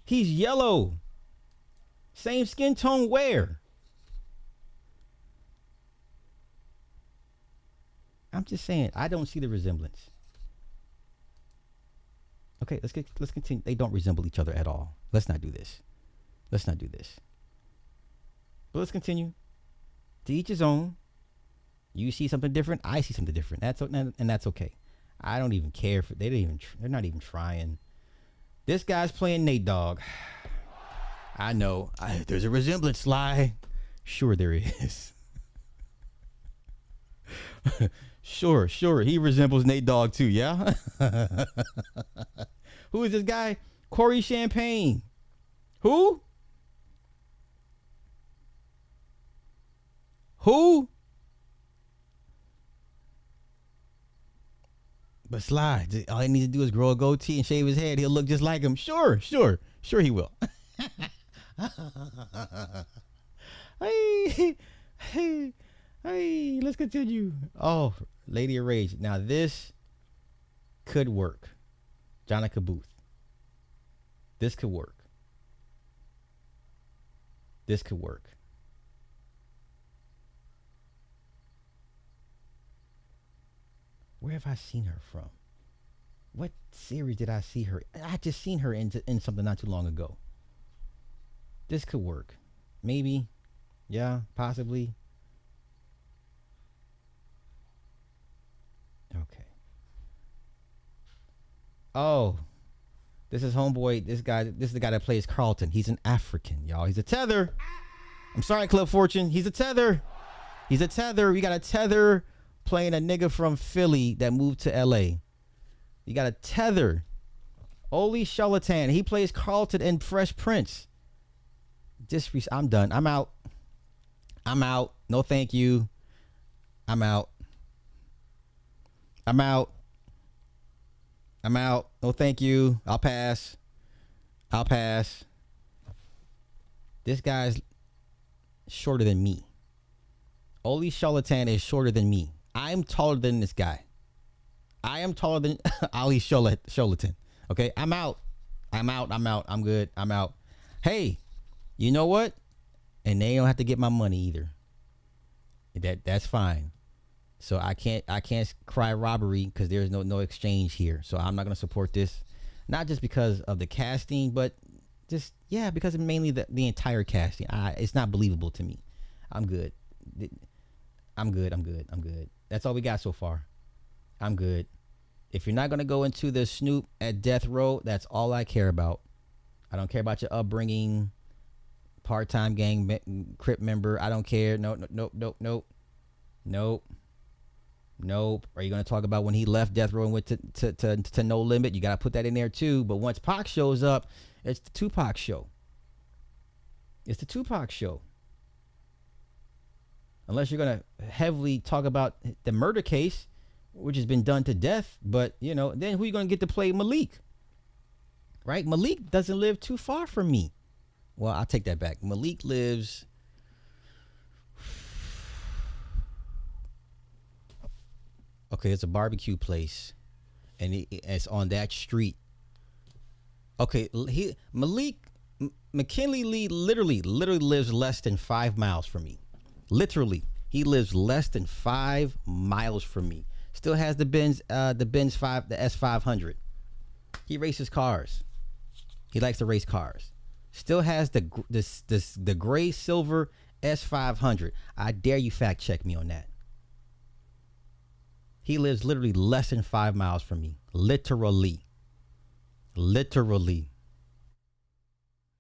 Speaker 3: He's yellow. Same skin tone where? I'm just saying, I don't see the resemblance. Okay, let's continue. They don't resemble each other at all. Let's not do this. Let's not do this. But let's continue. To each his own. You see something different. I see something different. And that's okay. I don't even care for. They're not even trying. This guy's playing Nate Dogg. I know. There's a resemblance, Sly. Sure there is. Sure. He resembles Nate Dogg too. Yeah. Who is this guy? Corey Champagne. Who? But Sly, all he needs to do is grow a goatee and shave his head. He'll look just like him. Sure he will. Hey, let's continue. Oh, Lady of Rage. Now this could work. Jonica Booth. This could work. Where have I seen her from? What series did I see her? I just seen her in something not too long ago. This could work. Maybe. Yeah, possibly. Okay. Oh. This is homeboy. This is the guy that plays Carlton. He's an African, y'all. He's a tether. I'm sorry, Club Fortune. He's a tether. We got a tether playing a nigga from Philly that moved to LA. You got a tether. Oli Charlatan. He plays Carlton in Fresh Prince. I'm done. I'm out. No thank you. I'm out. No thank you. I'll pass. This guy's shorter than me. Oli Charlatan is shorter than me. I'm taller than this guy. I am taller than Ali Charlatan. Okay, I'm out. I'm good. I'm out. Hey, you know what? And they don't have to get my money either. That's fine. So I can't cry robbery because there's no exchange here. So I'm not gonna support this. Not just because of the casting, but just because of mainly the entire casting. It's not believable to me. I'm good. That's all we got so far. I'm good. If you're not gonna go into the Snoop at death row, that's all I care about. I don't care about your upbringing, part-time gang Crip member. I don't care. Nope. Are you gonna talk about when he left death row and went to No Limit? You gotta put that in there too. But once Pac shows up, it's the Tupac show. Unless you're gonna heavily talk about the murder case, which has been done to death, but then who are you gonna get to play Malik? Right? Malik doesn't live too far from me. Well, I'll take that back. Malik lives. Okay, it's a barbecue place, and it's on that street. Okay, McKinley Lee literally lives less than 5 miles from me. Literally, he lives less than 5 miles from me. Still has the Benz the S500. He races cars. He likes to race cars. Still has the gray silver S500. I dare you fact check me on that. He lives literally less than 5 miles from me. Literally.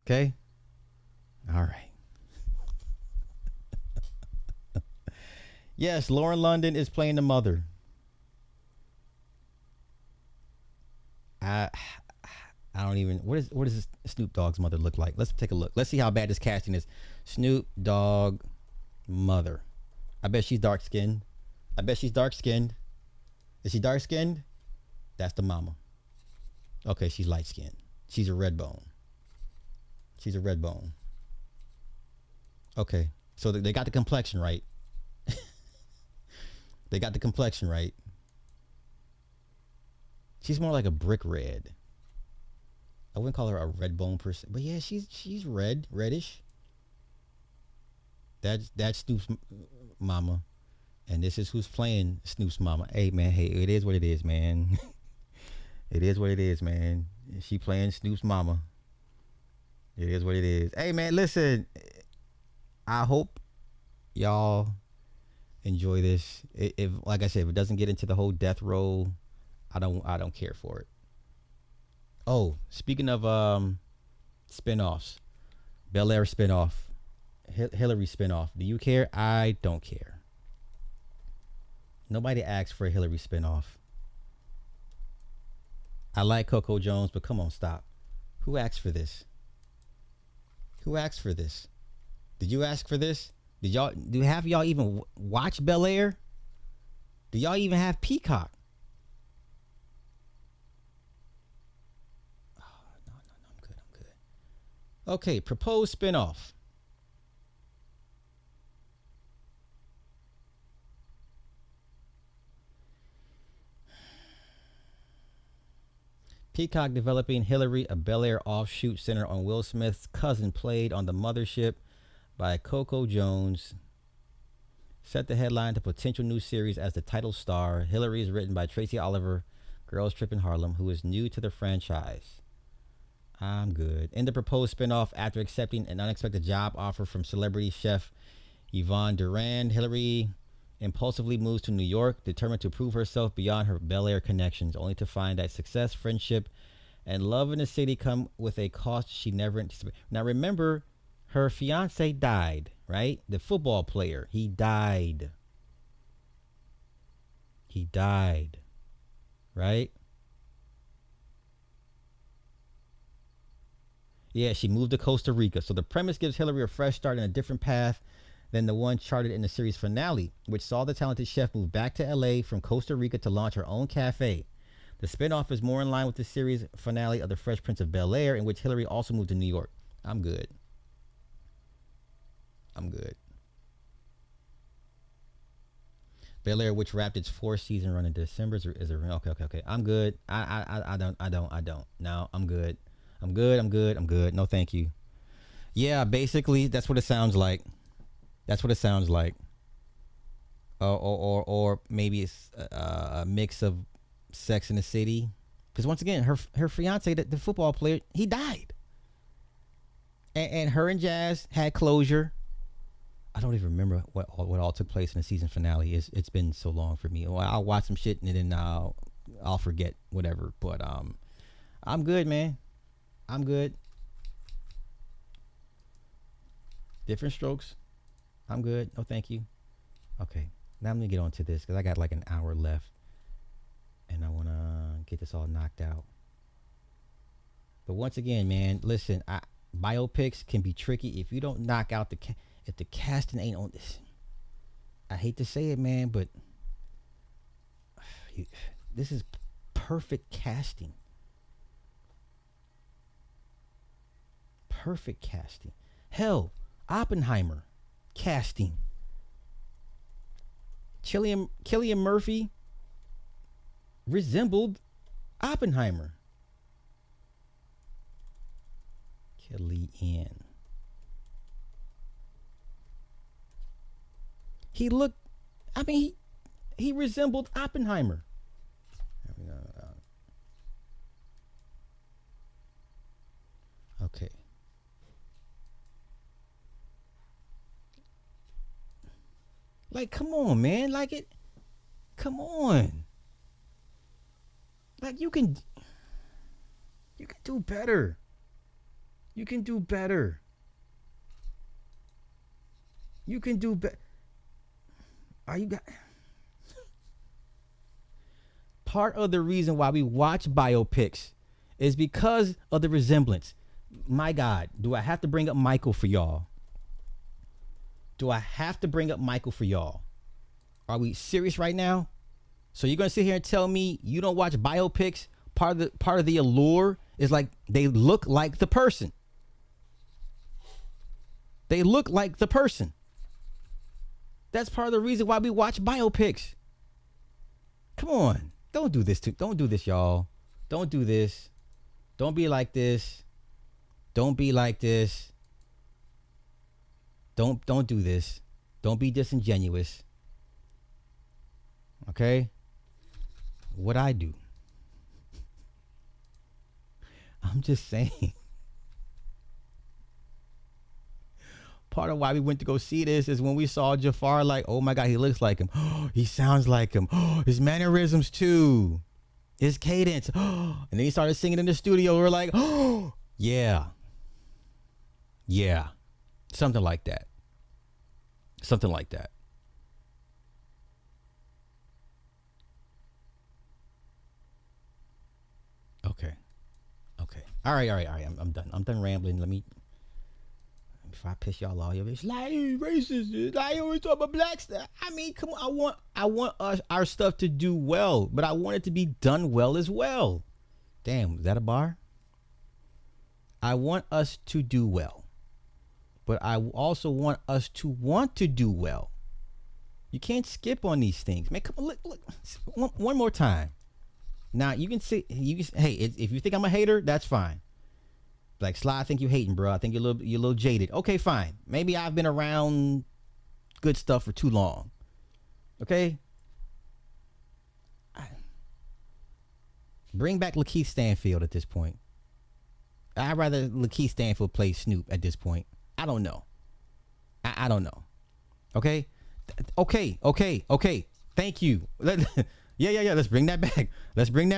Speaker 3: Okay? All right. Yes, Lauren London is playing the mother. I don't even. What does Snoop Dogg's mother look like? Let's take a look. Let's see how bad this casting is. Snoop Dogg mother. I bet she's dark skinned. Is she dark skinned? That's the mama. Okay, she's light skinned. She's a red bone. Okay, So they got the complexion right. They got the complexion right. She's more like a brick red. I wouldn't call her a red bone person, but yeah, she's reddish. That's Snoop's mama, and this is who's playing Snoop's mama. Hey man, hey, it is what it is, man. It is what it is, man. She playing Snoop's mama. It is what it is. Hey man, listen. I hope y'all enjoy this. If like I said, if it doesn't get into the whole death row, I don't care for it. Oh, speaking of spinoffs, Bel Air spinoff, Hillary spinoff. Do you care? I don't care. Nobody asked for a Hillary spinoff. I like Coco Jones, but come on, stop. Who asked for this? Who asked for this? Did you ask for this? Do half of y'all even watch Bel Air? Do y'all even have Peacock? Oh, no, I'm good. Okay, proposed spinoff. Peacock developing Hillary, a Bel Air offshoot centered on Will Smith's cousin, played on the mothership by Coco Jones. Set the headline to potential new series as the title star. Hillary is written by Tracy Oliver, Girls Trip in Harlem, who is new to the franchise. I'm good. In the proposed spinoff, after accepting an unexpected job offer from celebrity chef Yvonne Durand, Hillary impulsively moves to New York, determined to prove herself beyond her Bel Air connections, only to find that success, friendship, and love in the city come with a cost she never anticipated. Now remember, her fiance died, right? The football player, he died. He died, right? Yeah, she moved to Costa Rica. So the premise gives Hillary a fresh start in a different path than the one charted in the series finale, which saw the talented chef move back to LA from Costa Rica to launch her own cafe. The spinoff is more in line with the series finale of The Fresh Prince of Bel Air, in which Hillary also moved to New York. I'm good. Bel Air, which wrapped its 4th season run in December, is okay. I'm good. I don't. No, I'm good. I'm good. No, thank you. Yeah, basically, that's what it sounds like. Or maybe it's a mix of Sex in the City, because once again, her fiance, the football player, he died, and her and Jazz had closure. I don't even remember what all took place in the season finale. It's been so long for me. Well, I'll watch some shit and then I'll forget whatever. But I'm good, man. I'm good. Different strokes. I'm good. No, thank you. Okay, now I'm gonna get on to this because I got like an hour left, and I want to get this all knocked out. But once again, man, listen, biopics can be tricky if you don't knock out if the casting ain't on this. I hate to say it, man, but this is perfect casting. Perfect casting. Hell, Oppenheimer casting. Cillian Murphy resembled Oppenheimer. Cillian. He looked, I mean, he resembled Oppenheimer. Okay. Like, come on, man. Come on. Like, you can do better. You can do better. You can do better. Part of the reason why we watch biopics is because of the resemblance. My God, do I have to bring up Michael for y'all? Are we serious right now? So you're gonna sit here and tell me you don't watch biopics? Part of the allure is like they look like the person. That's part of the reason why we watch biopics. Come on. Don't do this, y'all. Don't do this. Don't be like this. Don't be like this. Don't do this. Don't be disingenuous. Okay? What I do. I'm just saying. Part of why we went to go see this is when we saw Jafar, like, oh my God, he looks like him. He sounds like him. His mannerisms too. His cadence. And then he started singing in the studio. We're like, oh, yeah. Yeah. Something like that. Something like that. Okay. All right. I'm done. I'm done rambling. Let me. If I piss y'all off, it's like racist. I always talk about black stuff. I mean, come on. I want our stuff to do well, but I want it to be done well as well. Damn, is that a bar? I want us to do well, but I also want us to want to do well. You can't skip on these things, man. Come on, look. One more time. Now you can say, hey, if you think I'm a hater, that's fine. Like, Sly, I think you hating, bro. I think you're a little jaded. Okay, fine. Maybe I've been around good stuff for too long. Okay? Bring back Lakeith Stanfield at this point. I'd rather Lakeith Stanfield play Snoop at this point. I don't know. I don't know. Okay? Okay. Thank you. Yeah. Let's bring that back. Yeah, let's bring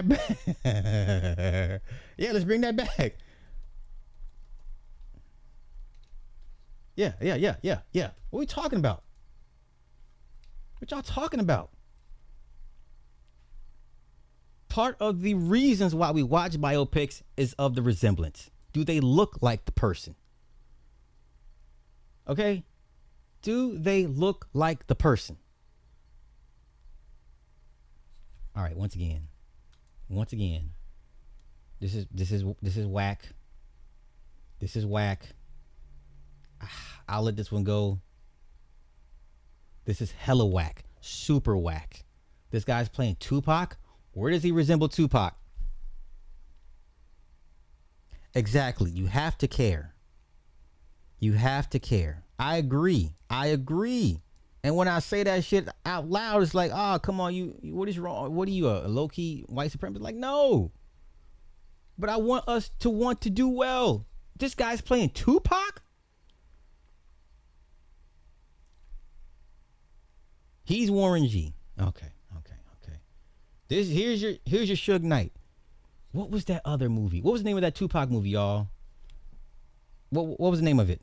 Speaker 3: that back. Yeah. What are we talking about? What y'all talking about? Part of the reasons why we watch biopics is of the resemblance. Do they look like the person? Okay? Do they look like the person? All right, once again. This is whack. This is whack. I'll let this one go. This is hella whack. Super whack. This guy's playing Tupac. Where does he resemble Tupac? Exactly. You have to care. I agree. And when I say that shit out loud, it's like, oh, come on, you what is wrong? What are you, a low-key white supremacist? Like, no. But I want us to want to do well. This guy's playing Tupac? He's Warren G. Okay. Here's your Suge Knight. What was that other movie? What was the name of that Tupac movie, y'all? What was the name of it?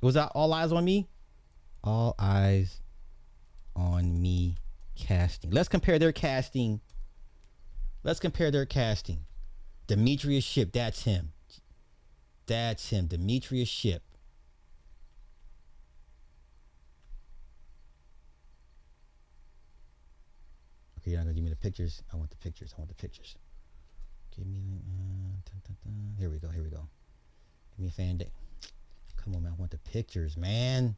Speaker 3: Was that All Eyes on Me? All Eyes on Me casting. Let's compare their casting. Demetrius Shipp, that's him. Demetrius Shipp. Okay, you're not gonna give me the pictures. I want the pictures. Give me here we go. Give me a fan day. Come on, man. I want the pictures, man.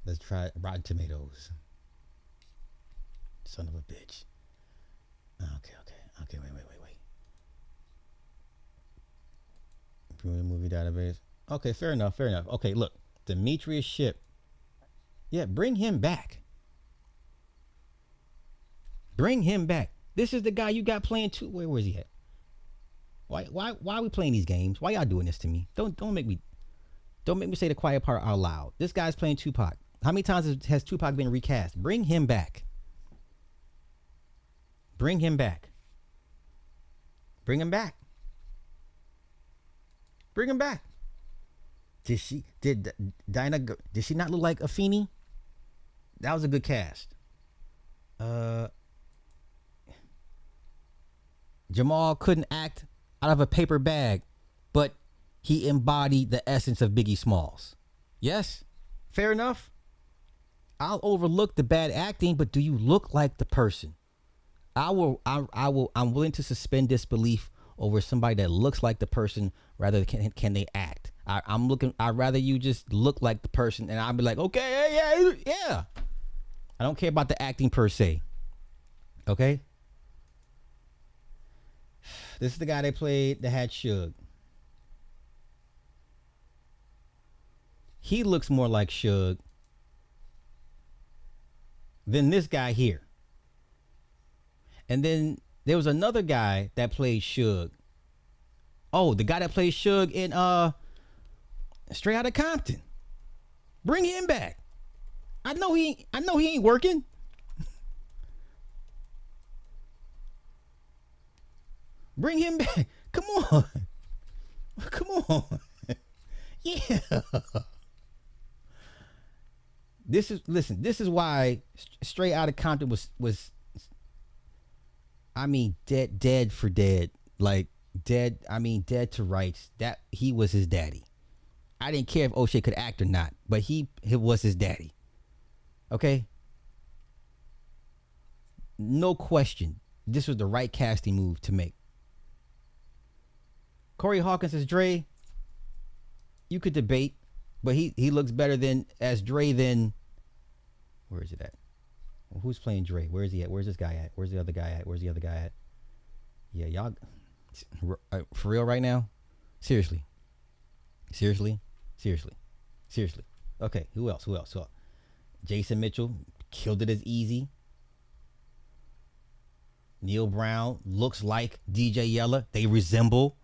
Speaker 3: Let's try Rotten Tomatoes. Son of a bitch. Okay. Wait. Movie database. Okay, fair enough. Okay, look. Demetrius Shipp. Yeah, bring him back. This is the guy you got playing too. Where was he at? Why are we playing these games? Why y'all doing this to me? Don't make me say the quiet part out loud. This guy's playing Tupac. How many times has Tupac been recast? Bring him back. Did she not look like Afeni? That was a good cast. Jamal couldn't act out of a paper bag, but he embodied the essence of Biggie Smalls. Yes, fair enough. I'll overlook the bad acting, but do you look like the person? I'm willing to suspend disbelief over somebody that looks like the person rather than can they act. I'd rather you just look like the person, and I'll be like, okay, yeah. I don't care about the acting per se. Okay? This is the guy that had Suge. He looks more like Suge than this guy here. And then there was another guy that played Suge. Oh, the guy that played Suge in Straight Outta Compton. Bring him back. I know he ain't working. Bring him back. Come on. Come on. Yeah. This is why Straight Outta Compton was I mean dead for dead. Like dead to rights. That he was his daddy. I didn't care if O'Shea could act or not, but he was his daddy. Okay? No question. This was the right casting move to make. Corey Hawkins as Dre, you could debate, but he looks better as Dre than, where is it at? Well, who's playing Dre? Where is he at? Where's this guy at? Where's the other guy at? Where's the other guy at? Yeah, y'all, for real right now? Seriously. Okay, who else? Jason Mitchell killed it as Easy. Neil Brown looks like DJ Yella. They resemble.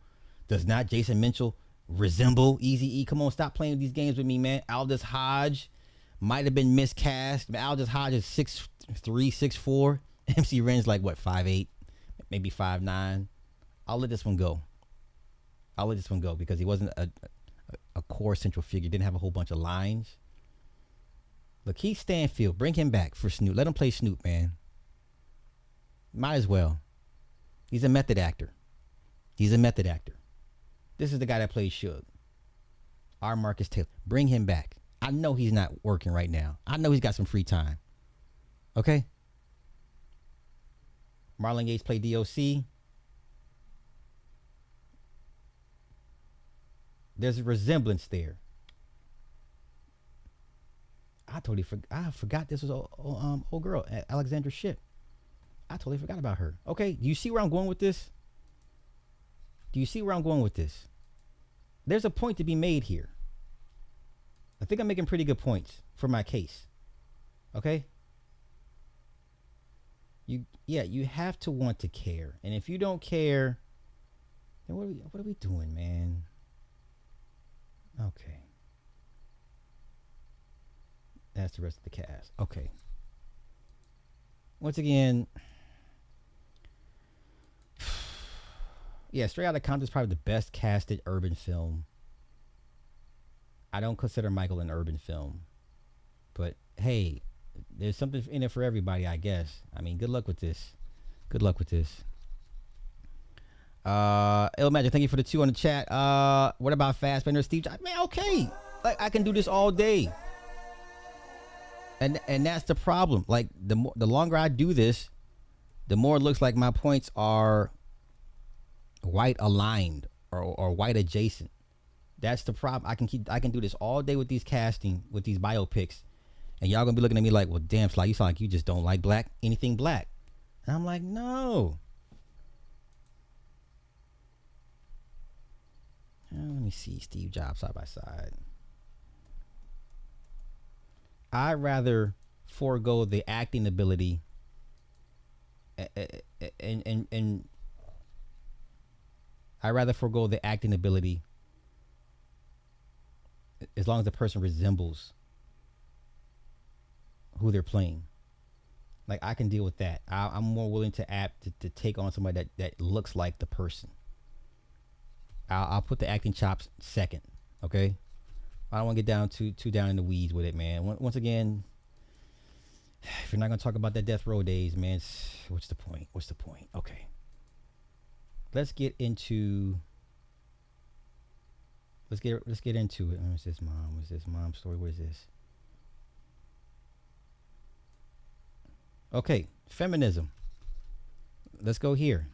Speaker 3: Does not Jason Mitchell resemble Easy E? Come on, stop playing these games with me, man. Aldous Hodge might have been miscast. Aldous Hodge is 6'3", 6'4". MC Ren's like what, 5'8", maybe 5'9". I'll let this one go because he wasn't a core central figure. Didn't have a whole bunch of lines. Lakeith Stanfield, bring him back for Snoop. Let him play Snoop, man. Might as well. He's a method actor. This is the guy that plays Suge. R. Marcus Taylor. Bring him back. I know he's not working right now. I know he's got some free time. Okay? Marlon Yates played DOC. There's a resemblance there. I forgot this was old girl, Alexandra Shipp. I totally forgot about her. Okay, do you see where I'm going with this? There's a point to be made here. I think I'm making pretty good points for my case. Okay? You have to want to care. And if you don't care, then what are we doing, man? Okay. That's the rest of the cast. Okay. Once again, yeah, Straight Outta Compton is probably the best casted urban film. I don't consider Michael an urban film, but hey, there's something in it for everybody, I guess. I mean, good luck with this. Magic, thank you for the 2 on the chat. What about Fassbender, Steve Jobs? Man, okay, like I can do this all day. And that's the problem. Like the longer I do this, the more it looks like my points are white aligned or white adjacent. That's the problem. I can do this all day with these biopics, and y'all gonna be looking at me like, well, damn, Sly, you sound like you just don't like anything black. And I'm like, no. Let me see Steve Jobs side by side. I'd rather forego the acting ability and I'd rather forego the acting ability as long as the person resembles who they're playing. Like, I can deal with that. I'm more willing to take on somebody that looks like the person. I'll put the acting chops second, okay? I don't want to get down too down in the weeds with it, man. Once again, if you're not gonna talk about that death row days, man, what's the point? Okay, let's get into it. What's this mom story? What is this? Okay, feminism. Let's go here.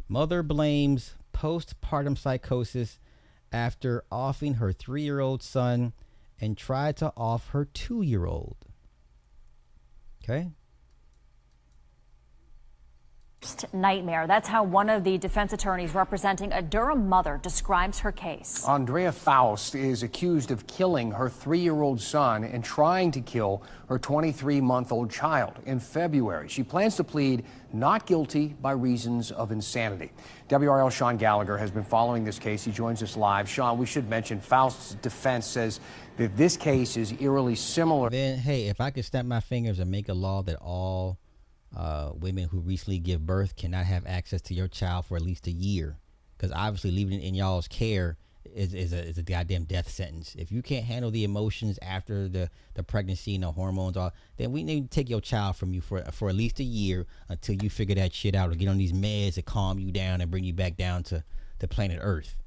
Speaker 3: Mother blames postpartum psychosis after offing her 3-year-old son and tried to off her 2-year-old. Okay.
Speaker 1: Nightmare. That's how one of the defense attorneys representing a Durham mother describes her case.
Speaker 4: Andrea Faust is accused of killing her 3-year-old son and trying to kill her 23-month-old child. In February, she plans to plead not guilty by reasons of insanity. WRL Sean Gallagher has been following this case. He joins us live. Sean, we should mention Faust's defense says that this case is eerily similar.
Speaker 3: Then, hey, if I could snap my fingers and make a law that all women who recently give birth cannot have access to your child for at least a year, because obviously leaving it in y'all's care is a goddamn death sentence. If you can't handle the emotions after the pregnancy and the hormones, all, then we need to take your child from you for at least a year until you figure that shit out or get on these meds to calm you down and bring you back down to planet Earth.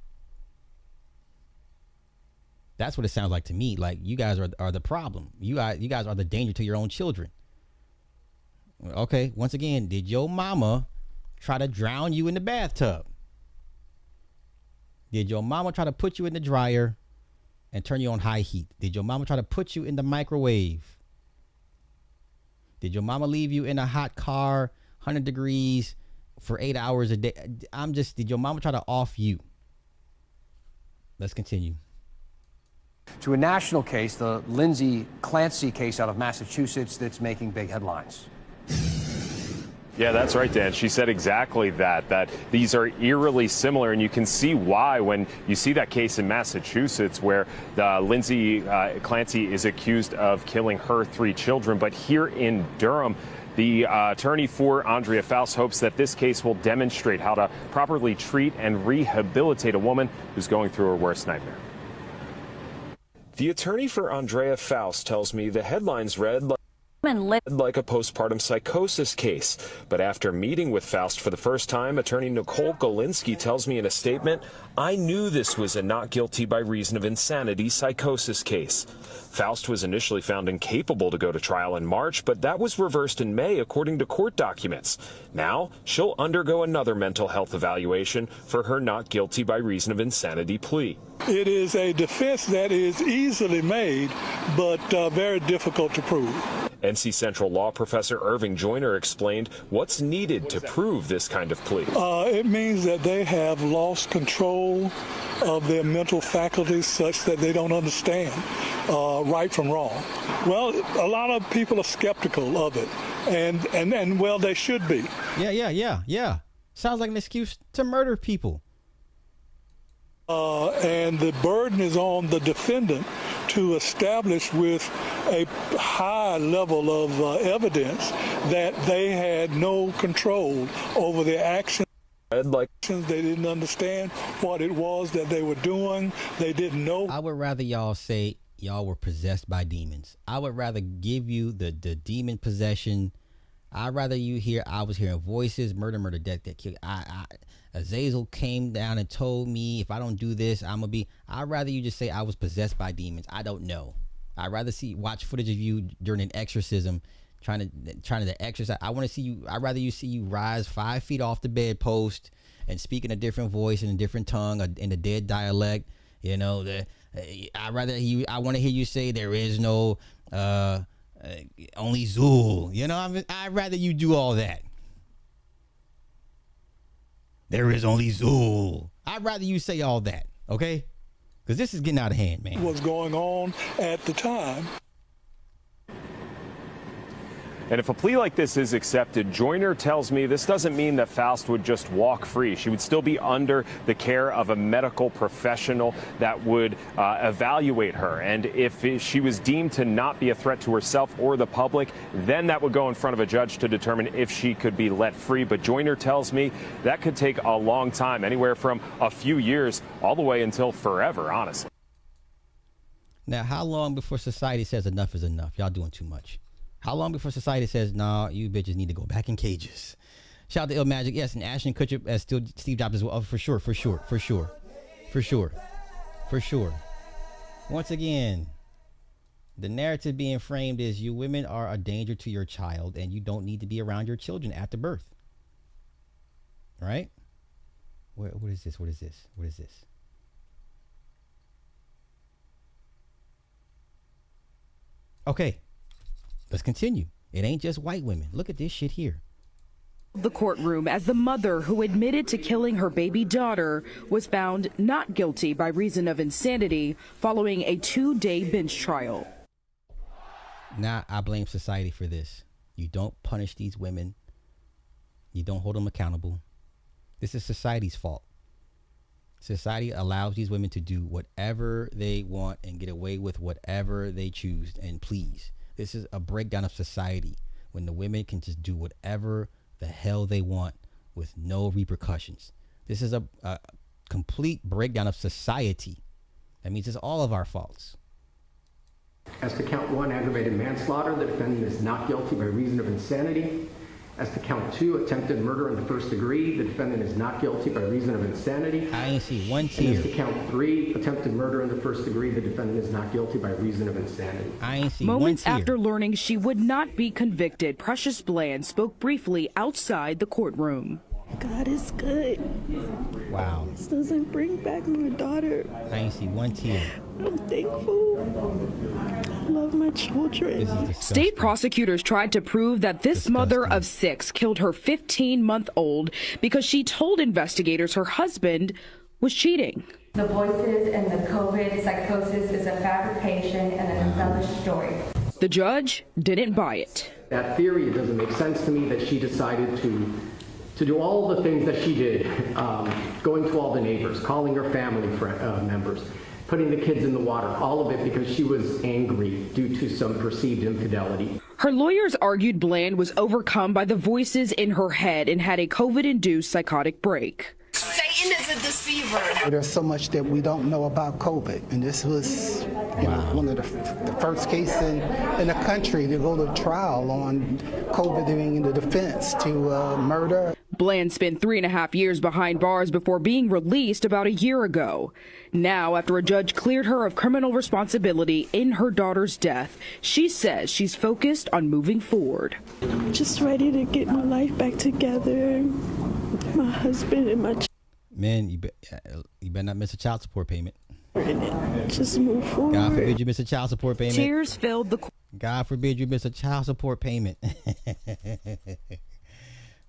Speaker 3: That's what it sounds like to me. Like you guys are the problem. You guys are the danger to your own children. Okay, once again, did your mama try to drown you in the bathtub? Did your mama try to put you in the dryer and turn you on high heat? Did your mama try to put you in the microwave? Did your mama leave you in a hot car, 100 degrees for 8 hours a day? Did your mama try to off you? Let's continue.
Speaker 4: To a national case, the Lindsay Clancy case out of Massachusetts that's making big headlines.
Speaker 6: Yeah, that's right, Dan. She said exactly that these are eerily similar, and you can see why when you see that case in Massachusetts where Lindsay Clancy is accused of killing her 3 children. But here in Durham, the attorney for Andrea Faust hopes that this case will demonstrate how to properly treat and rehabilitate a woman who's going through her worst nightmare. The attorney for Andrea Faust tells me the headlines read like a postpartum psychosis case. But after meeting with Faust for the first time, attorney Nicole Golinsky tells me in a statement, "I knew this was a not guilty by reason of insanity psychosis case." Faust was initially found incapable to go to trial in March, but that was reversed in May according to court documents. Now she'll undergo another mental health evaluation for her not guilty by reason of insanity plea.
Speaker 17: It is a defense that is easily made, but very difficult to prove.
Speaker 6: NC Central law professor Irving Joyner explained what's needed to prove this kind of plea.
Speaker 17: It means that they have lost control of their mental faculties such that they don't understand right from wrong. Well, a lot of people are skeptical of it, and well, they should be.
Speaker 3: Yeah. Sounds like an excuse to murder people.
Speaker 17: And the burden is on the defendant to establish with a high level of evidence that they had no control over their actions. They didn't understand what it was that they were doing. They didn't know.
Speaker 3: I would rather y'all say y'all were possessed by demons. I would rather give you the demon possession. I'd rather you hear I was hearing voices, murder, death, kill. Azazel came down and told me if I don't do this, I'm gonna be. I'd rather you just say I was possessed by demons. I don't know. I'd rather watch footage of you during an exorcism, trying to exorcise. I want to see you. I'd rather you see you rise 5 feet off the bedpost and speak in a different voice, in a different tongue, in a dead dialect. You know, I want to hear you say there is no only Zool. You know, I'd rather you do all that. There is only Zool. I'd rather you say all that, okay? Because this is getting out of hand, man.
Speaker 17: What's going on at the time.
Speaker 6: And if a plea like this is accepted, Joyner tells me this doesn't mean that Faust would just walk free. She would still be under the care of a medical professional that would evaluate her. And if she was deemed to not be a threat to herself or the public, then that would go in front of a judge to determine if she could be let free. But Joyner tells me that could take a long time, anywhere from a few years all the way until forever, honestly.
Speaker 3: Now, how long before society says enough is enough? Y'all doing too much. How long before society says, nah, you bitches need to go back in cages? Shout out to Ill Magic. Yes, and Ashton Kutcher as still Steve Jobs as well. For sure. Once again, the narrative being framed is you women are a danger to your child and you don't need to be around your children after birth. Right? What is this? Okay. Let's continue. It ain't just white women. Look at this shit here.
Speaker 8: The courtroom as the mother who admitted to killing her baby daughter was found not guilty by reason of insanity following a 2-day bench trial.
Speaker 3: Now I blame society for this. You don't punish these women. You don't hold them accountable. This is society's fault. Society allows these women to do whatever they want and get away with whatever they choose and please. This is a breakdown of society when the women can just do whatever the hell they want with no repercussions. This is a complete breakdown of society. That means it's all of our faults.
Speaker 4: As to count 1, aggravated manslaughter, the defendant is not guilty by reason of insanity. As to count 2, attempted murder in the first degree, the defendant is not guilty by reason of insanity.
Speaker 3: I ain't see one
Speaker 4: And
Speaker 3: tear.
Speaker 4: as to count 3, attempted murder in the first degree, the defendant is not guilty by reason of insanity.
Speaker 3: I ain't see
Speaker 8: Moments
Speaker 3: one tear.
Speaker 8: after learning she would not be convicted, Precious Bland spoke briefly outside the courtroom.
Speaker 10: God is good.
Speaker 3: Wow.
Speaker 10: This doesn't bring back my daughter.
Speaker 3: I ain't see one tear.
Speaker 10: I'm thankful. I love my children.
Speaker 8: State prosecutors tried to prove that this mother of 6 killed her 15-month-old because she told investigators her husband was cheating.
Speaker 24: The voices and the COVID psychosis is a fabrication and an embellished story.
Speaker 8: The judge didn't buy it.
Speaker 4: That theory, it doesn't make sense to me that she decided to do all the things that she did, going to all the neighbors, calling her family members, putting the kids in the water, all of it because she was angry due to some perceived infidelity.
Speaker 8: Her lawyers argued Bland was overcome by the voices in her head and had a COVID-induced psychotic break.
Speaker 10: Satan is a deceiver. There's so much that we don't know about COVID, and this was one of the first case in the country to go to trial on COVID being the defense to murder.
Speaker 8: Bland spent 3.5 years behind bars before being released about a year ago. Now, after a judge cleared her of criminal responsibility in her daughter's death, she says she's focused on moving forward.
Speaker 10: I'm just ready to get my life back together, my husband and my children.
Speaker 3: Man, you better not miss a child support payment.
Speaker 10: Just move forward.
Speaker 3: God forbid you miss a child support payment.
Speaker 8: Tears filled the...
Speaker 3: God forbid you miss a child support payment.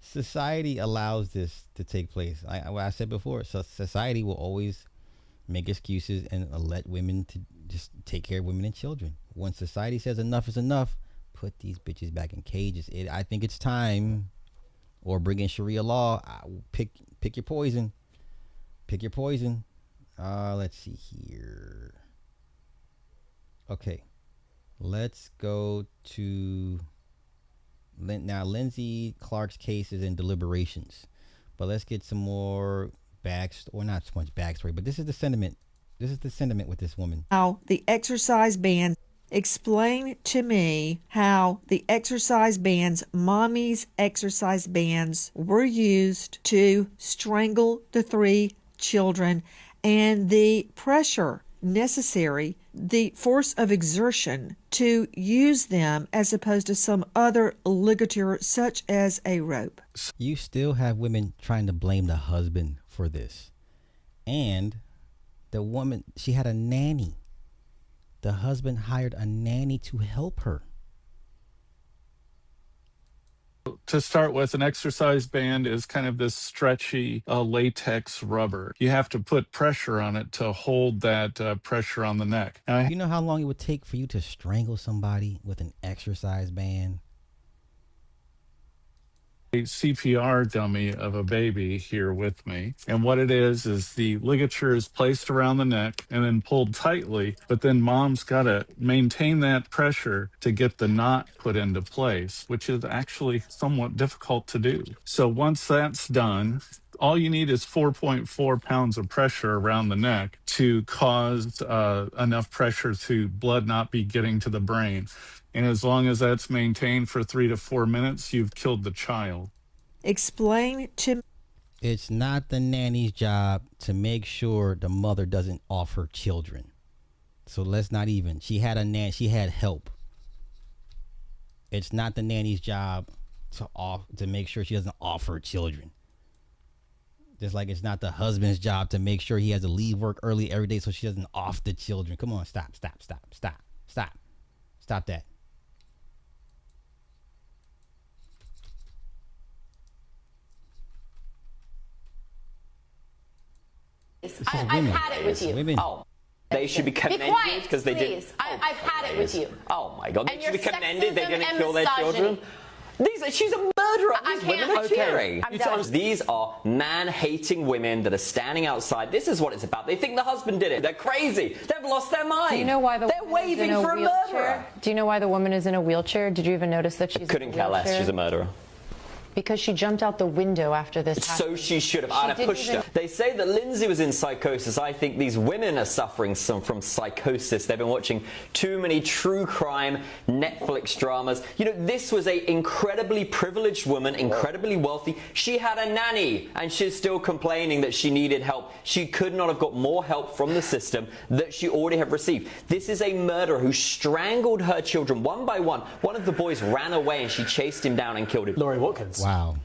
Speaker 3: Society allows this to take place. I said before, so society will always make excuses and let women to just take care of women and children. When society says enough is enough, put these bitches back in cages. I think it's time, or bring in Sharia law. Pick your poison. Pick your poison. Let's see here. Okay, let's go to now. Lindsay Clark's case is in deliberations, but let's get some more or not so much backstory. But this is the sentiment. This is the sentiment with this woman.
Speaker 11: How the exercise band. Explain to me how the exercise bands, mommy's exercise bands, were used to strangle the 3 children, and the pressure necessary, the force of exertion to use them as opposed to some other ligature such as a rope.
Speaker 3: You still have women trying to blame the husband for this. And the woman, she had a nanny. The husband hired a nanny to help her.
Speaker 20: To start with, an exercise band is kind of this stretchy latex rubber. You have to put pressure on it to hold that pressure on the neck. Now,
Speaker 3: you know how long it would take for you to strangle somebody with an exercise band?
Speaker 20: A CPR dummy of a baby here with me. And what it is the ligature is placed around the neck and then pulled tightly, but then mom's got to maintain that pressure to get the knot put into place, which is actually somewhat difficult to do. So once that's done, all you need is 4.4 pounds of pressure around the neck to cause enough pressure to blood not be getting to the brain. And as long as that's maintained for 3 to 4 minutes, you've killed the child.
Speaker 11: Explain to me.
Speaker 3: It's not the nanny's job to make sure the mother doesn't off her children. So let's not even. She had she had help. It's not the nanny's job to make sure she doesn't off her children. Just like it's not the husband's job to make sure he has to leave work early every day so she doesn't off the children. Come on, stop that.
Speaker 5: I've had it with you.
Speaker 3: Women.
Speaker 5: Oh.
Speaker 9: They should be commended because they did.
Speaker 5: I've had it with you.
Speaker 9: Oh my God! They
Speaker 5: And
Speaker 9: should be
Speaker 5: your
Speaker 9: commended. They
Speaker 5: sexism
Speaker 9: didn't
Speaker 5: and
Speaker 9: kill their children. She's a murderer. These women are cheering. These are man-hating women that are standing outside. This is what it's about. They think the husband did it. They're crazy. They've lost their mind.
Speaker 12: Do you know why
Speaker 9: they're waving for a murderer?
Speaker 12: Do you know why the woman is in a wheelchair? Did you even notice that she's
Speaker 9: Couldn't care less. She's a murderer.
Speaker 12: Because she jumped out the window after this happened.
Speaker 9: So she should have. I'd have pushed her. They say that Lindsay was in psychosis. I think these women are suffering from psychosis. They've been watching too many true crime Netflix dramas. You know, this was a incredibly privileged woman, incredibly wealthy. She had a nanny, and she's still complaining that she needed help. She could not have got more help from the system that she already have received. This is a murderer who strangled her children one by one. One of the boys ran away, and she chased him down and killed him.
Speaker 14: Laurie Watkins.
Speaker 3: Wow.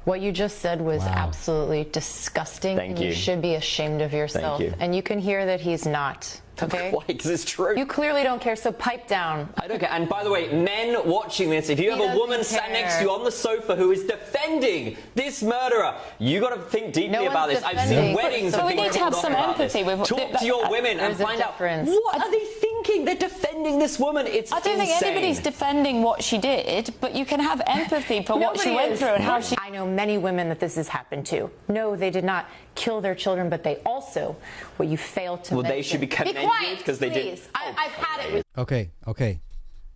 Speaker 12: What you just said was absolutely disgusting.
Speaker 9: Thank you.
Speaker 12: You should be ashamed of yourself.
Speaker 9: Thank you.
Speaker 12: And you can hear that he's not. Okay?
Speaker 9: Why? Because it's true.
Speaker 12: You clearly don't care, so pipe down.
Speaker 9: I don't care. And by the way, men watching this, if you have a woman sat next to you on the sofa who is defending this murderer, you got to think deeply about this. I've seen weddings.
Speaker 25: So we need to have some empathy with.
Speaker 9: Talk to your women and find out what are they thinking. They're defending this woman. It's
Speaker 25: I don't think
Speaker 9: insane.
Speaker 25: anybody's defending what she did, but you can have empathy for what she went through and how she.
Speaker 12: I know many women that this has happened to. No, they did not kill their children, but they also, what you failed to mention.
Speaker 9: They should be commended because they did.
Speaker 12: I've had it with.
Speaker 3: Okay.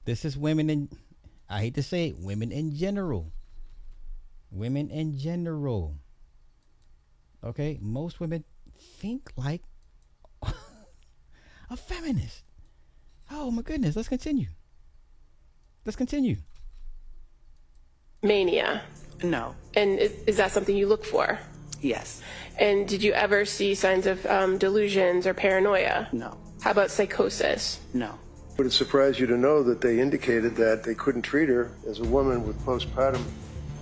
Speaker 3: This is women in, I hate to say it, women in general. Women in general. Okay? Most women think like a feminist. Oh my goodness. Let's continue.
Speaker 26: Mania.
Speaker 27: No.
Speaker 26: And is that something you look for?
Speaker 27: Yes.
Speaker 26: And did you ever see signs of delusions or paranoia?
Speaker 27: No.
Speaker 26: How about psychosis?
Speaker 27: No.
Speaker 28: Would it surprise you to know that they indicated that they couldn't treat her as a woman with postpartum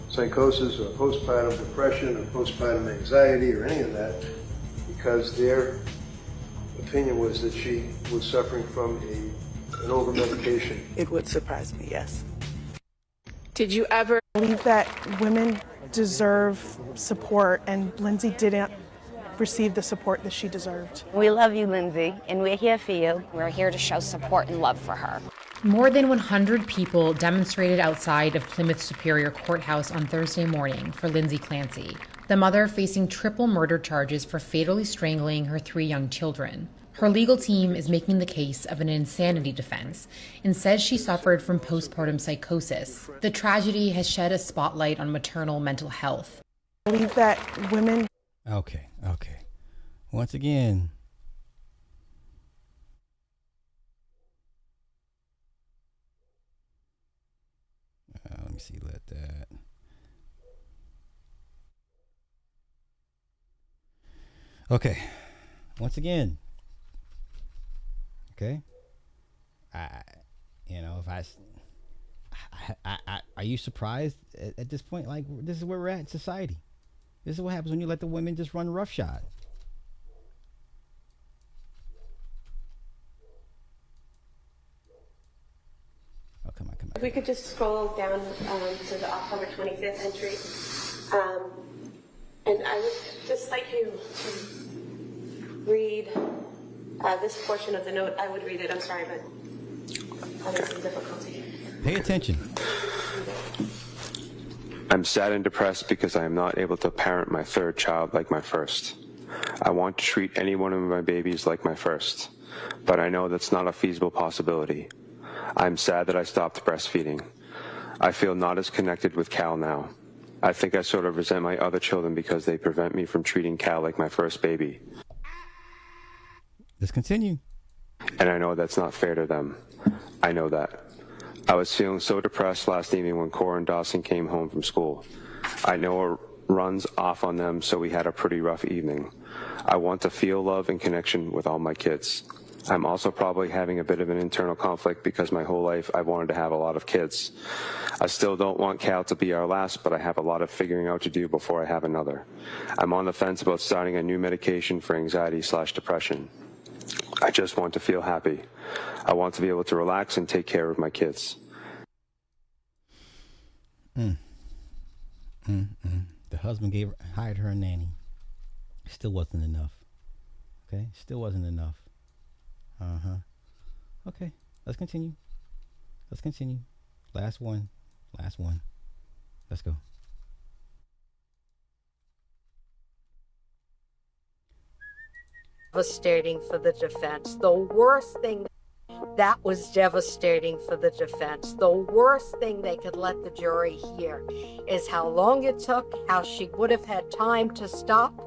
Speaker 28: psychosis or postpartum depression or postpartum anxiety or any of that, because their opinion was that she was suffering from an over-medication?
Speaker 27: It would surprise me, yes.
Speaker 26: Did you ever
Speaker 29: believe that women deserve support, and Lindsay didn't receive the support that she deserved?
Speaker 30: We love you, Lindsay, and we're here for you. We're here to show support and love for her.
Speaker 31: More than 100 people demonstrated outside of Plymouth Superior Courthouse on Thursday morning for Lindsay Clancy, the mother facing triple murder charges for fatally strangling her 3 young children. Her legal team is making the case of an insanity defense and says she suffered from postpartum psychosis. The tragedy has shed a spotlight on maternal mental health.
Speaker 29: I believe that women...
Speaker 3: Okay. Once again, let me see, let that. Okay. Once again. Okay. Are you surprised at this point? Like, this is where we're at in society. This is what happens when you let the women just run roughshod. Oh, come on.
Speaker 32: If we could just scroll down to the October 25th entry. And I would just like you to read this portion of the note. I would read it, I'm sorry, but I'm having some difficulty.
Speaker 3: Pay attention.
Speaker 33: I'm sad and depressed because I am not able to parent my 3rd child like my first. I want to treat any one of my babies like my first, but I know that's not a feasible possibility. I'm sad that I stopped breastfeeding. I feel not as connected with Cal now. I think I sort of resent my other children because they prevent me from treating Cal like my first baby.
Speaker 3: Let's continue.
Speaker 33: And I know that's not fair to them. I know that. I was feeling so depressed last evening when Cora and Dawson came home from school. I know it runs off on them, so we had a pretty rough evening. I want to feel love and connection with all my kids. I'm also probably having a bit of an internal conflict because my whole life I've wanted to have a lot of kids. I still don't want Cal to be our last, but I have a lot of figuring out to do before I have another. I'm on the fence about starting a new medication for anxiety/depression. I just want to feel happy. I want to be able to relax and take care of my kids.
Speaker 3: The husband hired her a nanny. Still wasn't enough. Okay, still wasn't enough. Okay, let's continue. Last one. Let's go.
Speaker 1: Devastating for the defense. The worst thing that was devastating for the defense. The worst thing they could let the jury hear is how long it took, how she would have had time to stop.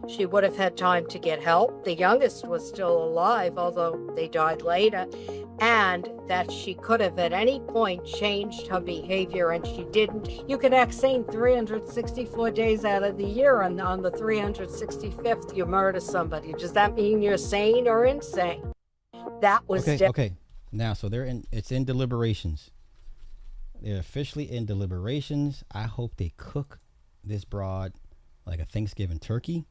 Speaker 1: She would have had time to get help. The youngest was still alive, although they died later, and that she could have at any point changed her behavior, and she didn't. You can act sane 364 days out of the year, and on the 365th you murder somebody. Does that mean you're sane or insane? That was
Speaker 3: okay. Now, so it's in deliberations. They're officially in deliberations. I hope they cook this broad like a Thanksgiving turkey.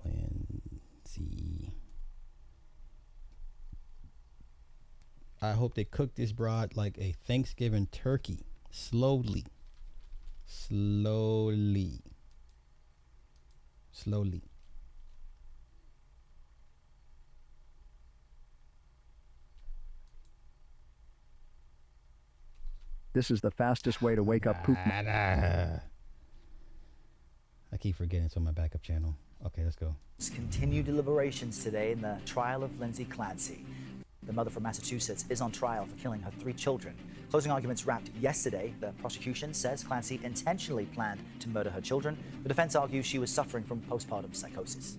Speaker 3: Lindsay. I hope they cook this broad like a Thanksgiving turkey. Slowly.
Speaker 2: This is the fastest way to wake up poop.
Speaker 3: I keep forgetting it's on my backup channel. Okay, let's go.
Speaker 7: Continue deliberations today in the trial of Lindsay Clancy. The mother from Massachusetts is on trial for killing her 3 children. Closing arguments wrapped yesterday. The prosecution says Clancy intentionally planned to murder her children. The defense argues she was suffering from postpartum psychosis.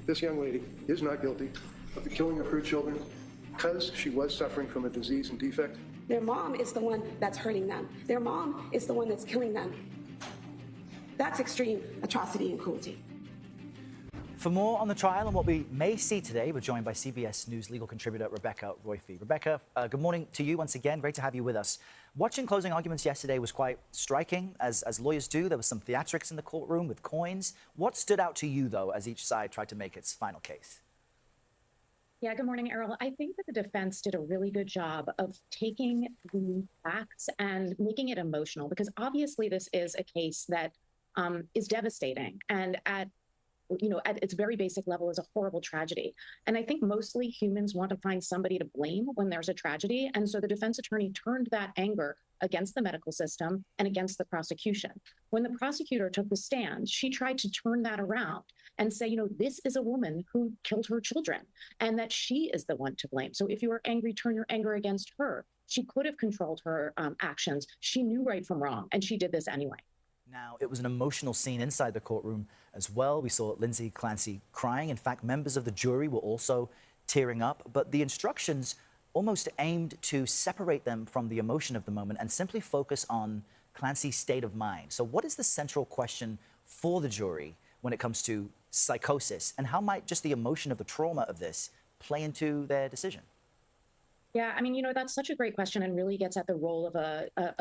Speaker 28: This young lady is not guilty of the killing of her children because she was suffering from a disease and defect.
Speaker 32: Their mom is the one that's hurting them. Their mom is the one that's killing them. That's extreme atrocity and cruelty.
Speaker 7: For more on the trial and what we may see today, we're joined by CBS News legal contributor Rebecca Royfee. Rebecca, good morning to you once again. Great to have you with us. Watching closing arguments yesterday was quite striking, as lawyers do. There was some theatrics in the courtroom with coins. What stood out to you, though, as each side tried to make its final case?
Speaker 13: Yeah, good morning, Errol. I think that the defense did a really good job of taking the facts and making it emotional, because obviously this is a case that is devastating and at its very basic level is a horrible tragedy. And I think mostly humans want to find somebody to blame when there's a tragedy. And so the defense attorney turned that anger against the medical system and against the prosecution. When the prosecutor took the stand, she tried to turn that around and say, this is a woman who killed her children and that she is the one to blame. So if you are angry, turn your anger against her. She could have controlled her actions. She knew right from wrong, and she did this anyway.
Speaker 7: Now, it was an emotional scene inside the courtroom as well. We saw Lindsay Clancy crying. In fact, members of the jury were also tearing up. But the instructions almost aimed to separate them from the emotion of the moment and simply focus on Clancy's state of mind. So what is the central question for the jury when it comes to psychosis? And how might just the emotion of the trauma of this play into their decision?
Speaker 13: Yeah, I mean, that's such a great question and really gets at the role of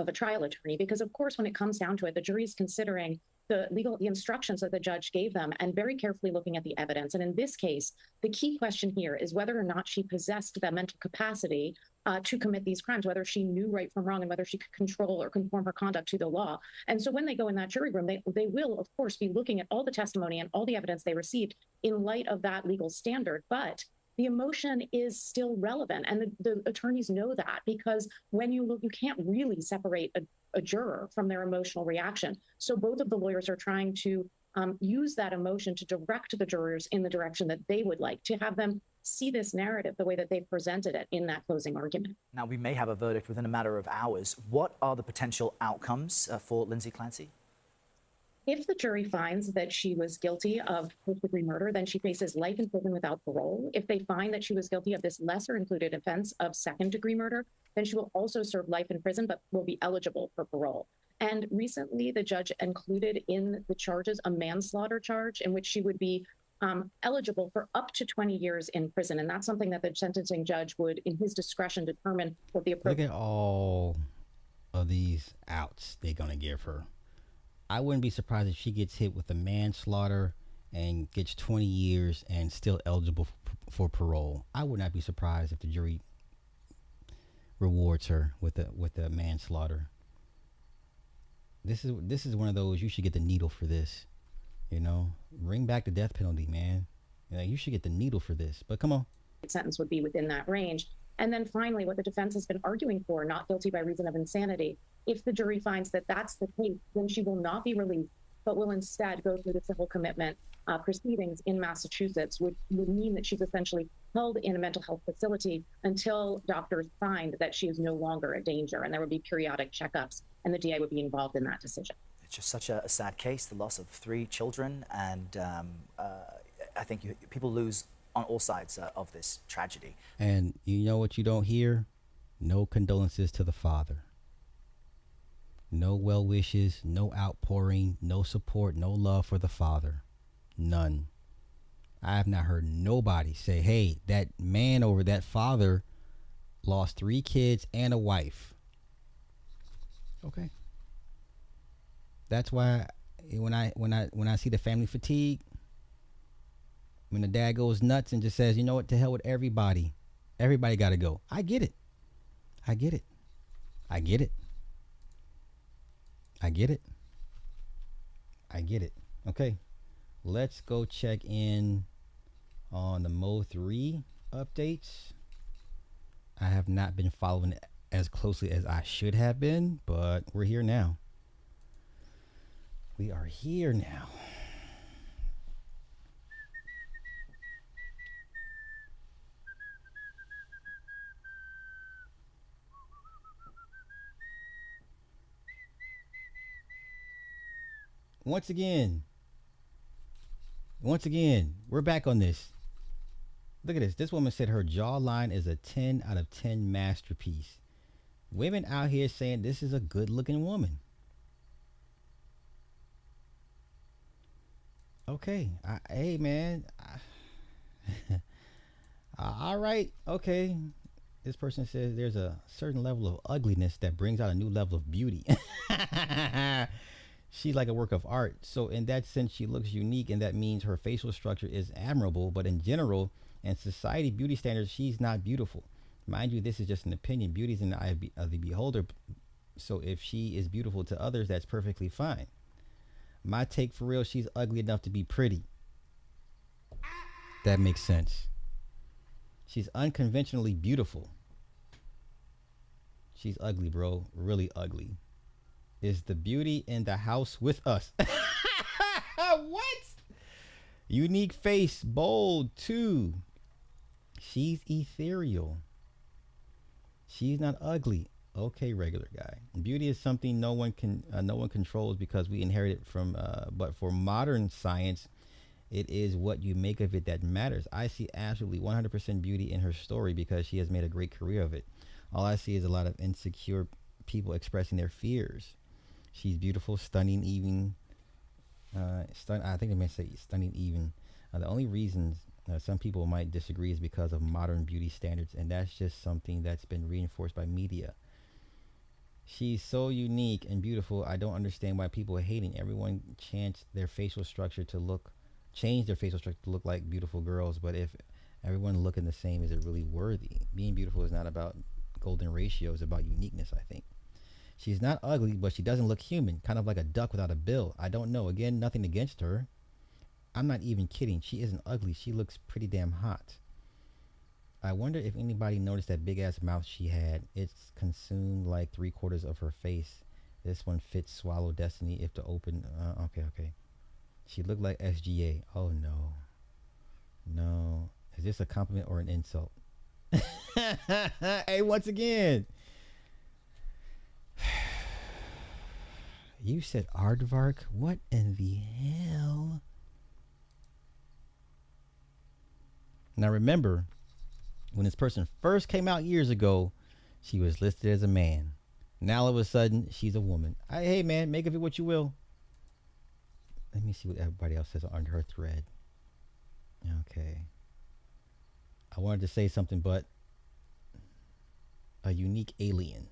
Speaker 13: a trial attorney, because of course, when it comes down to it, the jury's considering the instructions that the judge gave them and very carefully looking at the evidence. And in this case, the key question here is whether or not she possessed the mental capacity to commit these crimes, whether she knew right from wrong and whether she could control or conform her conduct to the law. And so when they go in that jury room, they will, of course, be looking at all the testimony and all the evidence they received in light of that legal standard. But the emotion is still relevant. And the attorneys know that, because when you look, you can't really separate a juror from their emotional reaction. So both of the lawyers are trying to use that emotion to direct the jurors in the direction that they would like, to have them see this narrative the way that they presented it in that closing argument.
Speaker 7: Now, we may have a verdict within a matter of hours. What are the potential outcomes for Lindsay Clancy?
Speaker 13: If the jury finds that she was guilty of first-degree murder, then she faces life in prison without parole. If they find that she was guilty of this lesser included offense of second-degree murder, then she will also serve life in prison, but will be eligible for parole. And recently, the judge included in the charges a manslaughter charge in which she would be eligible for up to 20 years in prison. And that's something that the sentencing judge would, in his discretion, determine what the appropriate...
Speaker 3: Look at all of these outs they're going to give her. I wouldn't be surprised if she gets hit with a manslaughter and gets 20 years and still eligible for parole. I would not be surprised if the jury rewards her with a manslaughter. This is one of those, you should get the needle for this. Bring back the death penalty, man. You should get the needle for this. But come on.
Speaker 13: Sentence would be within that range. And then finally, what the defense has been arguing for, not guilty by reason of insanity. If the jury finds that that's the case, then she will not be released, but will instead go through the civil commitment proceedings in Massachusetts, which would mean that she's essentially held in a mental health facility until doctors find that she is no longer a danger. And there would be periodic checkups, and the DA would be involved in that decision.
Speaker 7: It's just such a sad case, the loss of 3 children, and I think people lose on all sides of this tragedy.
Speaker 3: And you know what you don't hear? No condolences to the father. No well wishes, no outpouring, no support, no love for the father. None. I have not heard nobody say, hey, that man over that father lost 3 kids and a wife. Okay. That's why when I see the family fatigue, when the dad goes nuts and just says, you know what, to hell with everybody. Everybody got to go. I get it. I get it. I get it. I get it. I get it. Okay. Let's go check in on the Mo3 updates. I have not been following it as closely as I should have been, but we're here now. We are here now. Once again, we're back on this. Look at this. This woman said her jawline is a 10 out of 10 masterpiece. Women out here saying this is a good looking woman. Okay. Hey, man. All right. Okay. This person says there's a certain level of ugliness that brings out a new level of beauty. She's like a work of art. So in that sense, she looks unique, and that means her facial structure is admirable. But in general, and society beauty standards, she's not beautiful. Mind you, this is just an opinion. Beauty is in the eye of the beholder. So if she is beautiful to others, that's perfectly fine. My take, for real, she's ugly enough to be pretty. That makes sense. She's unconventionally beautiful. She's ugly, bro. Really ugly. Is the beauty in the house with us? What? Unique face, bold too. She's ethereal. She's not ugly. Okay, regular guy. Beauty is something no one controls because we inherit it from. But for modern science, it is what you make of it that matters. I see absolutely 100% beauty in her story because she has made a great career of it. All I see is a lot of insecure people expressing their fears. She's beautiful, stunning, even. I think they may say stunning, even. The only reasons some people might disagree is because of modern beauty standards, and that's just something that's been reinforced by media. She's so unique and beautiful. I don't understand why people are hating. Everyone change their facial structure to look like beautiful girls. But if everyone looking the same, is it really worthy? Being beautiful is not about golden ratio. It's about uniqueness, I think. She's not ugly, but she doesn't look human, kind of like a duck without a bill. I don't know. Again, nothing against her. I'm not even kidding. She isn't ugly. She looks pretty damn hot. I wonder if anybody noticed that big ass mouth she had. It's consumed like 3/4 of her face. This one fits Swallow Destiny if to open. Okay. She looked like SGA. Oh no. No. Is this a compliment or an insult? Hey, once again. You said aardvark? What in the hell? Now remember, when this person first came out years ago, she was listed as a man. Now all of a sudden, she's a woman. Hey man, make of it what you will. Let me see what everybody else says under her thread. Okay. I wanted to say something, but a unique alien.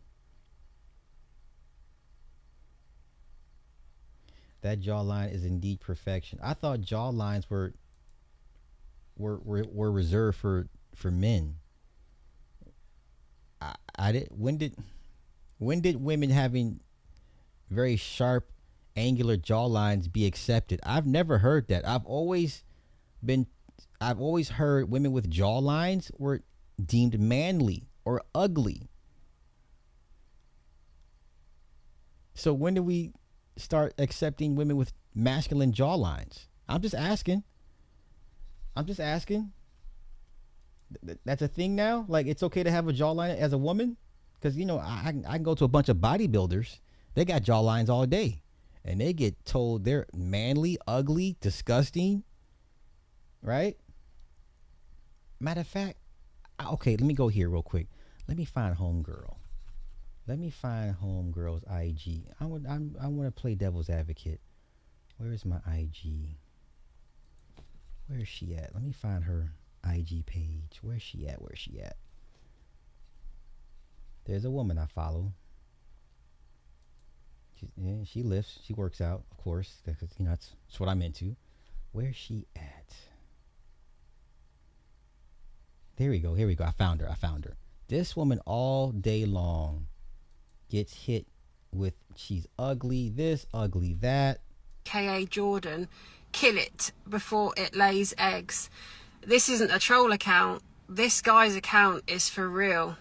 Speaker 3: That jawline is indeed perfection. I thought jawlines were reserved for men. When did women having very sharp, angular jawlines be accepted? I've never heard that. I've always I've always heard women with jawlines were deemed manly or ugly. So when do we start accepting women with masculine jawlines? I'm just asking. That's a thing now? Like, it's okay to have a jawline as a woman? Because, you know, I can go to a bunch of bodybuilders. They got jawlines all day. And they get told they're manly, ugly, disgusting. Right? Matter of fact, okay, let me go here real quick. Let me find Homegirl. Let me find Homegirl's IG. I want to play devil's advocate. Where is my IG? Where is she at? Let me find her IG page. Where's she at? Where's she at? There's a woman I follow. She lifts. She works out, of course, because, you know, that's what I'm into. Where's she at? There we go. Here we go. I found her. This woman all day long gets hit with she's ugly, this, ugly, that.
Speaker 4: K.A. Jordan, kill it before it lays eggs. This isn't a troll account. This guy's account is for real.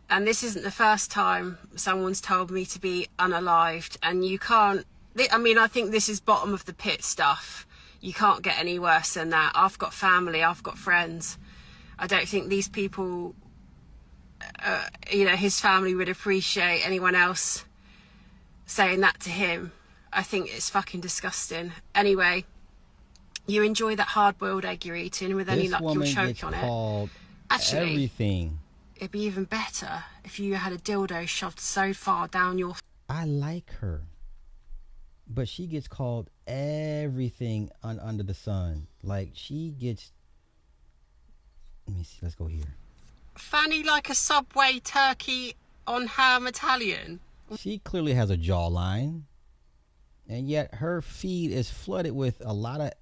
Speaker 4: And this isn't the first time someone's told me to be unalived. And you can't, I mean, I think this is bottom of the pit stuff. You can't get any worse than that. I've got family, I've got friends. I don't think these people, you know, his family would appreciate anyone else saying that to him. I think it's fucking disgusting. Anyway, you enjoy that hard-boiled egg you're eating with any luck you'll choke on it. Actually,
Speaker 3: everything.
Speaker 4: It'd be even better if you had a dildo shoved so far down your...
Speaker 3: I like her, but she gets called everything under the sun. Like, she gets... Let me see. Let's go here.
Speaker 4: Fanny like a Subway turkey on ham Italian.
Speaker 3: She clearly has a jawline, and yet her feed is flooded with a lot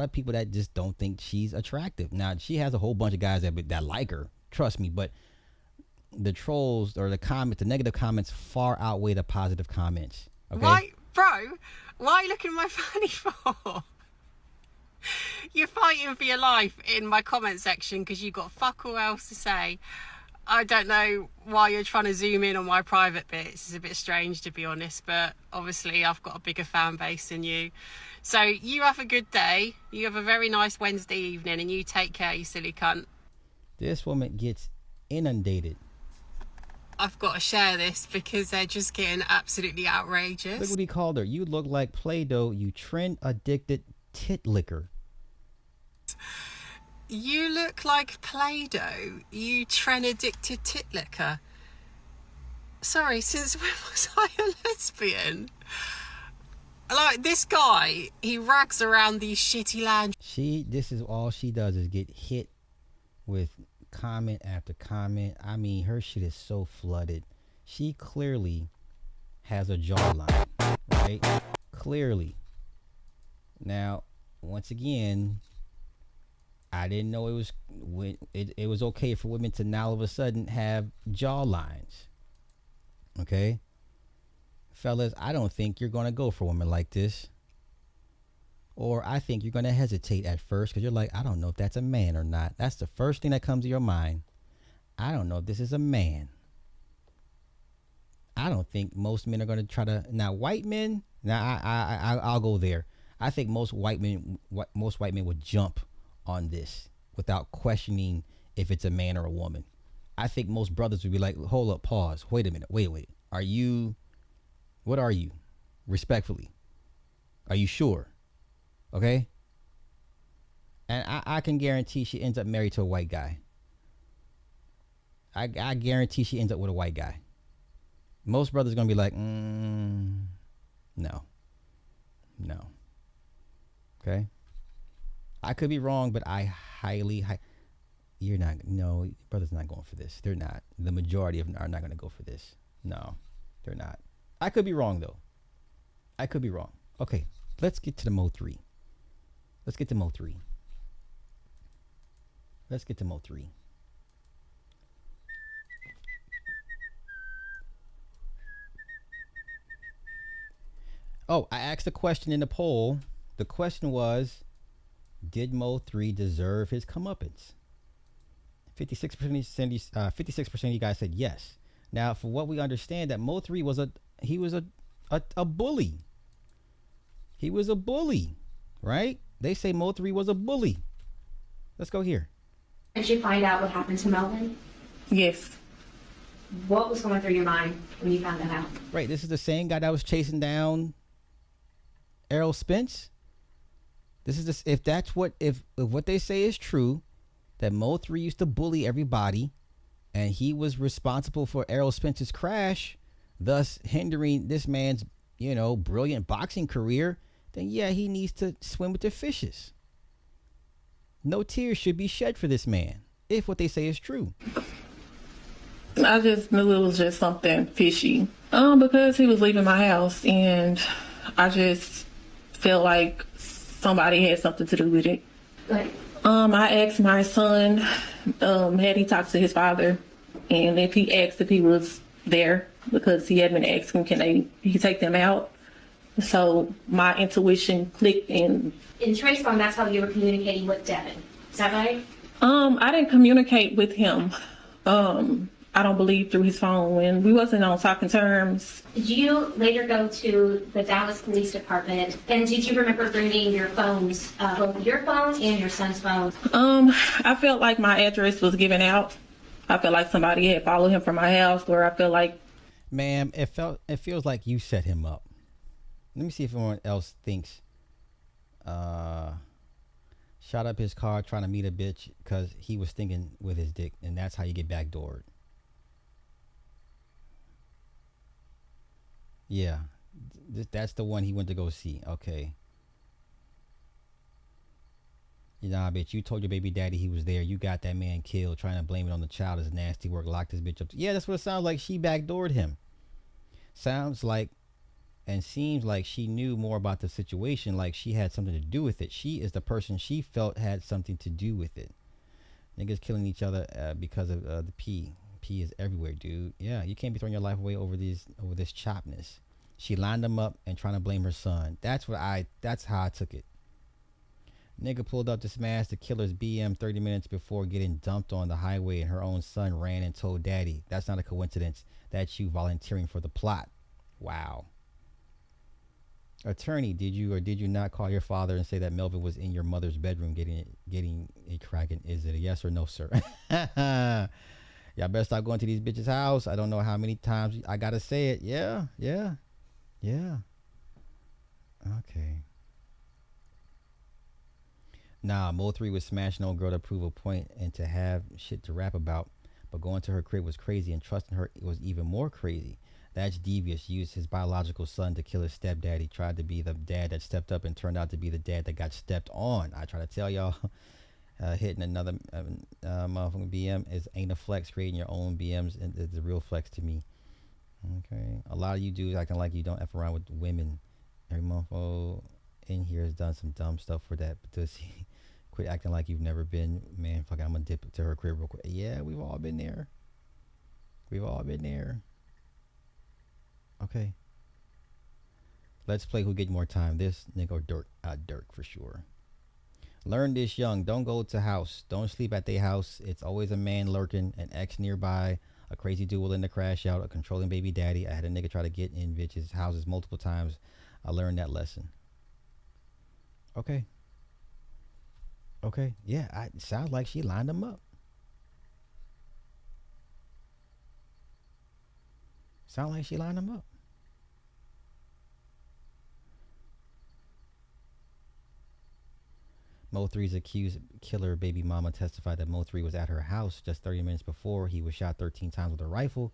Speaker 3: of people that just don't think she's attractive. Now, she has a whole bunch of guys that like her, trust me, but the trolls or the negative comments far outweigh the positive comments. Okay?
Speaker 4: Why, bro? Why are you looking at my fanny for? You're fighting for your life in my comment section because you've got fuck all else to say. I don't know why you're trying to zoom in on my private bits. It's a bit strange, to be honest, but obviously I've got a bigger fan base than you. So you have a good day. You have a very nice Wednesday evening, and you take care, you silly cunt.
Speaker 3: This woman gets inundated.
Speaker 4: I've got to share this because they're just getting absolutely outrageous.
Speaker 3: Look what he called her. You look like Play-Doh, you trend-addicted tit licker.
Speaker 4: You look like Play-Doh, you trend-addicted tit licker. Sorry, since when was I a lesbian? Like, this guy, he rags around these shitty land.
Speaker 3: This is all she does is get hit with comment after comment. I mean, her shit is so flooded. She clearly has a jawline, right? Clearly. Now, once again, I didn't know it was okay for women to now all of a sudden have jawlines. Okay? Fellas, I don't think you're going to go for a woman like this. Or I think you're going to hesitate at first because you're like, I don't know if that's a man or not. That's the first thing that comes to your mind. I don't know if this is a man. I don't think most men are going to try to... Now, white men, I'll go there. I think most white men would jump on this without questioning if it's a man or a woman. I think most brothers would be like, hold up, pause, wait a minute, wait. What are you? Respectfully. Are you sure? Okay? And I can guarantee she ends up married to a white guy. I guarantee she ends up with a white guy. Most brothers are going to be like, no. Okay? I could be wrong, but I you're not, no, brothers not going for this. They're not. The majority of them are not going to go for this. No, they're not. I could be wrong, though. I could be wrong. Okay, let's get to the Mo3. Let's get to Mo3. Oh, I asked a question in the poll. The question was, Did Mo3 deserve his comeuppance? 56% of you guys said yes. Now, for what we understand, that Mo3 was a bully. He was a bully, right? They say Mo3 was a bully. Let's go here.
Speaker 6: Did you find out what happened to Melvin?
Speaker 26: Yes.
Speaker 6: What was going through your mind when you found that out?
Speaker 3: Right, this is the same guy that was chasing down Errol Spence. This is this. If what they say is true, that Mo3 used to bully everybody, and he was responsible for Errol Spence's crash, thus hindering this man's, brilliant boxing career, then yeah, he needs to swim with the fishes. No tears should be shed for this man, if what they say is true.
Speaker 26: I just knew it was just something fishy. Because he was leaving my house, and I just felt like somebody had something to do with it.
Speaker 6: Like,
Speaker 26: I asked my son, had he talked to his father, and if he asked if he was there, because he had been asking, can he take them out? So my intuition clicked in.
Speaker 6: in Trace Farm, that's how you were communicating with Devin. Is that right?
Speaker 26: I didn't communicate with him. I don't believe through his phone, and we wasn't on talking terms.
Speaker 6: Did you later go to the Dallas Police Department, and did you remember bringing your phones, both your phone and your son's phone?
Speaker 26: I felt like my address was given out. I felt like somebody had followed him from my house, where I feel like...
Speaker 3: Ma'am, it feels like you set him up. Let me see if anyone else thinks shot up his car trying to meet a bitch because he was thinking with his dick, and that's how you get backdoored. Yeah, that's the one he went to go see. Okay. I bet you told your baby daddy he was there. You got that man killed. Trying to blame it on the child is nasty work. Locked this bitch up. Yeah, that's what it sounds like. She backdoored him. Sounds like and seems like she knew more about the situation, like she had something to do with it. She is the person she felt had something to do with it. Niggas killing each other because of the pee. Pee is everywhere, dude. Yeah, you can't be throwing your life away over this chopness. She lined him up and trying to blame her son. That's how I took it. Nigga pulled up to smash the killer's BM 30 minutes before getting dumped on the highway, and her own son ran and told daddy. That's not a coincidence. That's you volunteering for the plot. Wow. Attorney, did you or did you not call your father and say that Melvin was in your mother's bedroom getting a cracking? Is it a yes or no, sir? Y'all better stop going to these bitches' house. I don't know how many times I gotta say it. Yeah. Okay. Nah, Mo3 was smashing old girl to prove a point and to have shit to rap about, but going to her crib was crazy, and trusting her was even more crazy. That's devious. Used his biological son to kill his stepdaddy. Tried to be the dad that stepped up and turned out to be the dad that got stepped on. I try to tell y'all, hitting another motherfucking BM ain't a flex. Creating your own BMs is a real flex to me. Okay, a lot of you dudes acting like you don't F around with women. Every motherfucker in here has done some dumb stuff for that pussy. Quit acting like you've never been. Man, fuck, I'm gonna dip to her crib real quick. Yeah, we've all been there. Okay. Let's play who get more time. This nigga or Dirk for sure. Learn this young. Don't go to house. Don't sleep at their house. It's always a man lurking, an ex nearby, a crazy dude willing to crash out, a controlling baby daddy. I had a nigga try to get in bitches' houses multiple times. I learned that lesson. Okay. Yeah, it sounds like she lined him up. Mo3's accused killer baby mama testified that Mo3 was at her house just 30 minutes before he was shot 13 times with a rifle.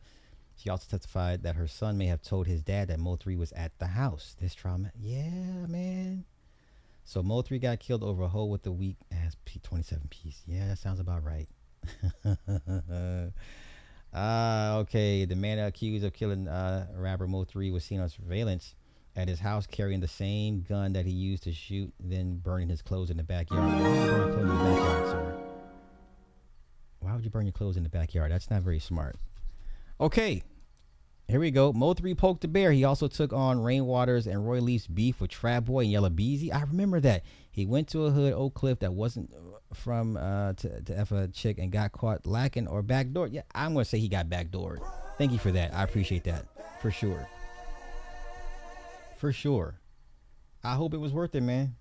Speaker 3: She also testified that her son may have told his dad that Mo3 was at the house. This trauma. Yeah, man. So Mo3 got killed over a hole with a weak ass P27 piece. Yeah, that sounds about right. Okay. The man accused of killing rapper Mo3 was seen on surveillance at his house carrying the same gun that he used to shoot, then burning his clothes in the backyard. Why would you burn your clothes in the backyard? That's not very smart. Okay. Here we go. Mo3 poked the bear. He also took on Rainwater's and Roy Leaf's beef with Trap Boy and Yella Beezy. I remember that. He went to a hood, Oak Cliff, that wasn't from to F a chick and got caught lacking or backdoored. Yeah, I'm going to say he got backdoored. Thank you for that. I appreciate that. For sure. For sure. I hope it was worth it, man.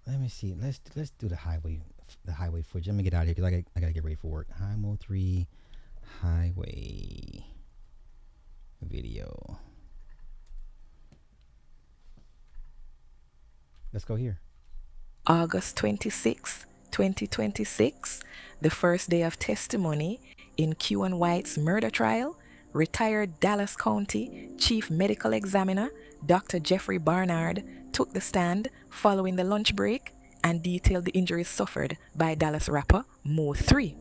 Speaker 3: Let me see. Let's do the highway footage. Let me get out of here because I gotta get ready for work. Hi Mo3 highway video. Let's go here.
Speaker 8: August 26, 2026, the first day of testimony in Q and White's murder trial. Retired Dallas County Chief Medical Examiner Dr. Jeffrey Barnard took the stand following the lunch break and detailed the injuries suffered by Dallas rapper Mo3.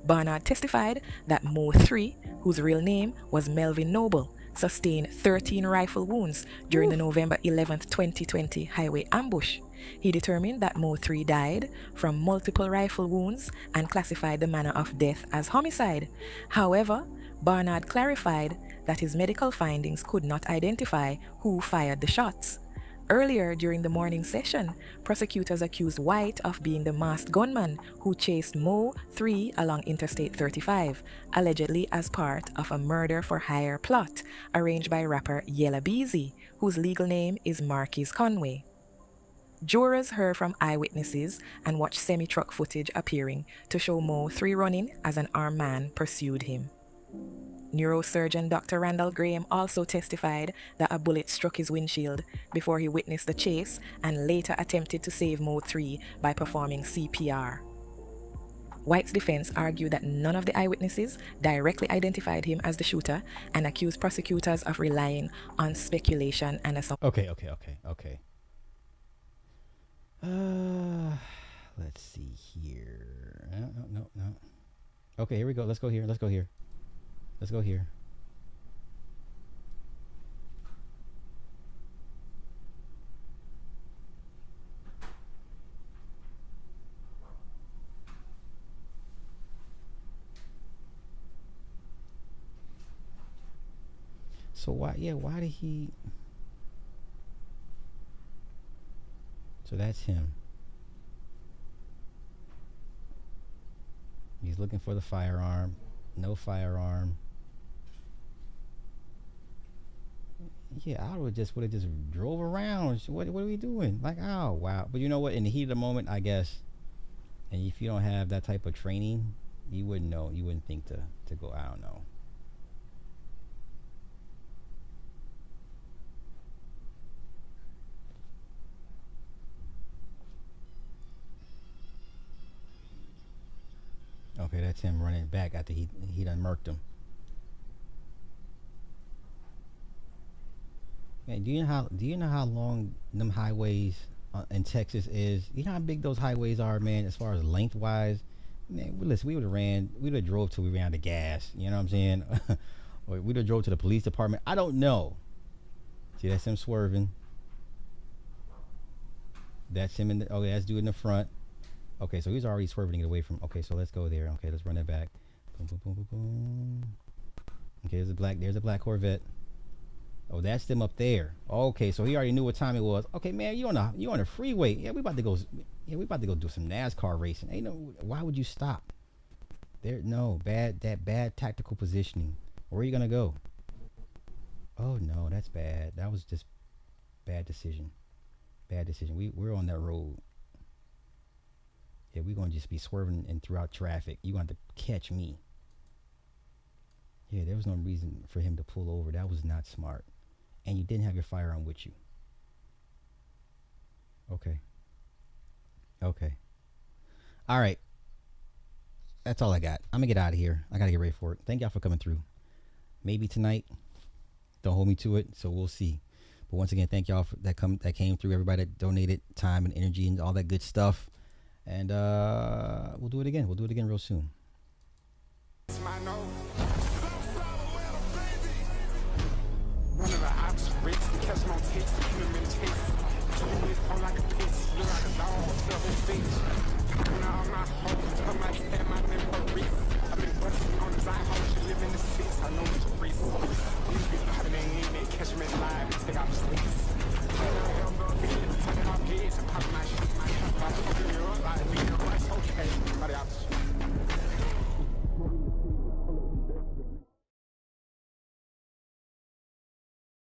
Speaker 8: Barnard testified that Mo3, whose real name was Melvin Noble, sustained 13 rifle wounds during the November 11, 2020 highway ambush. He determined that Mo3 died from multiple rifle wounds and classified the manner of death as homicide. However, Barnard clarified that his medical findings could not identify who fired the shots. Earlier during the morning session, prosecutors accused White of being the masked gunman who chased Mo3 along Interstate 35, allegedly as part of a murder-for-hire plot arranged by rapper Yella Beezy, whose legal name is Marquise Conway. Jurors heard from eyewitnesses and watched semi-truck footage appearing to show Mo3 running as an armed man pursued him. Neurosurgeon Dr. Randall Graham also testified that a bullet struck his windshield before he witnessed the chase and later attempted to save Mo3 by performing CPR. White's defense argued that none of the eyewitnesses directly identified him as the shooter and accused prosecutors of relying on speculation and assumption.
Speaker 3: Okay. Let's see here. No. Okay, here we go. Let's go here. So why did he? So that's him. He's looking for the firearm. No firearm. Yeah, I would have just drove around. What are we doing? Like, oh wow. But you know what? In the heat of the moment, I guess, and if you don't have that type of training, you wouldn't know. You wouldn't think to go. I don't know. Okay, that's him running back after he done murked him. Man, do you know how long them highways in Texas is? You know how big those highways are, man, as far as lengthwise? Man, listen, we would have drove till we ran out of gas. You know what I'm saying? Or we would have drove to the police department. I don't know. See, that's him swerving. That's him in the, okay, that's dude in the front. Okay, so he's already swerving to get away from. Okay, so let's go there. Okay, let's run that back. Boom, boom, boom, boom, boom. Okay, there's a black Corvette. Oh, that's them up there. Okay, so he already knew what time it was. Okay, man, you on the freeway. Yeah, we about to go do some NASCAR racing. Ain't no, why would you stop? Bad tactical positioning. Where are you gonna go? Oh no, that's bad. That was just bad decision. We're on that road. Yeah, we're gonna just be swerving and throughout traffic. You're gonna have to catch me. Yeah, there was no reason for him to pull over. That was not smart. And you didn't have your firearm with you. Okay. All right. That's all I got. I'm gonna get out of here. I gotta get ready for it. Thank y'all for coming through. Maybe tonight. Don't hold me to it, so we'll see. But once again, thank y'all that came through. Everybody that donated time and energy and all that good stuff. And we'll do it again. We'll do it again real soon.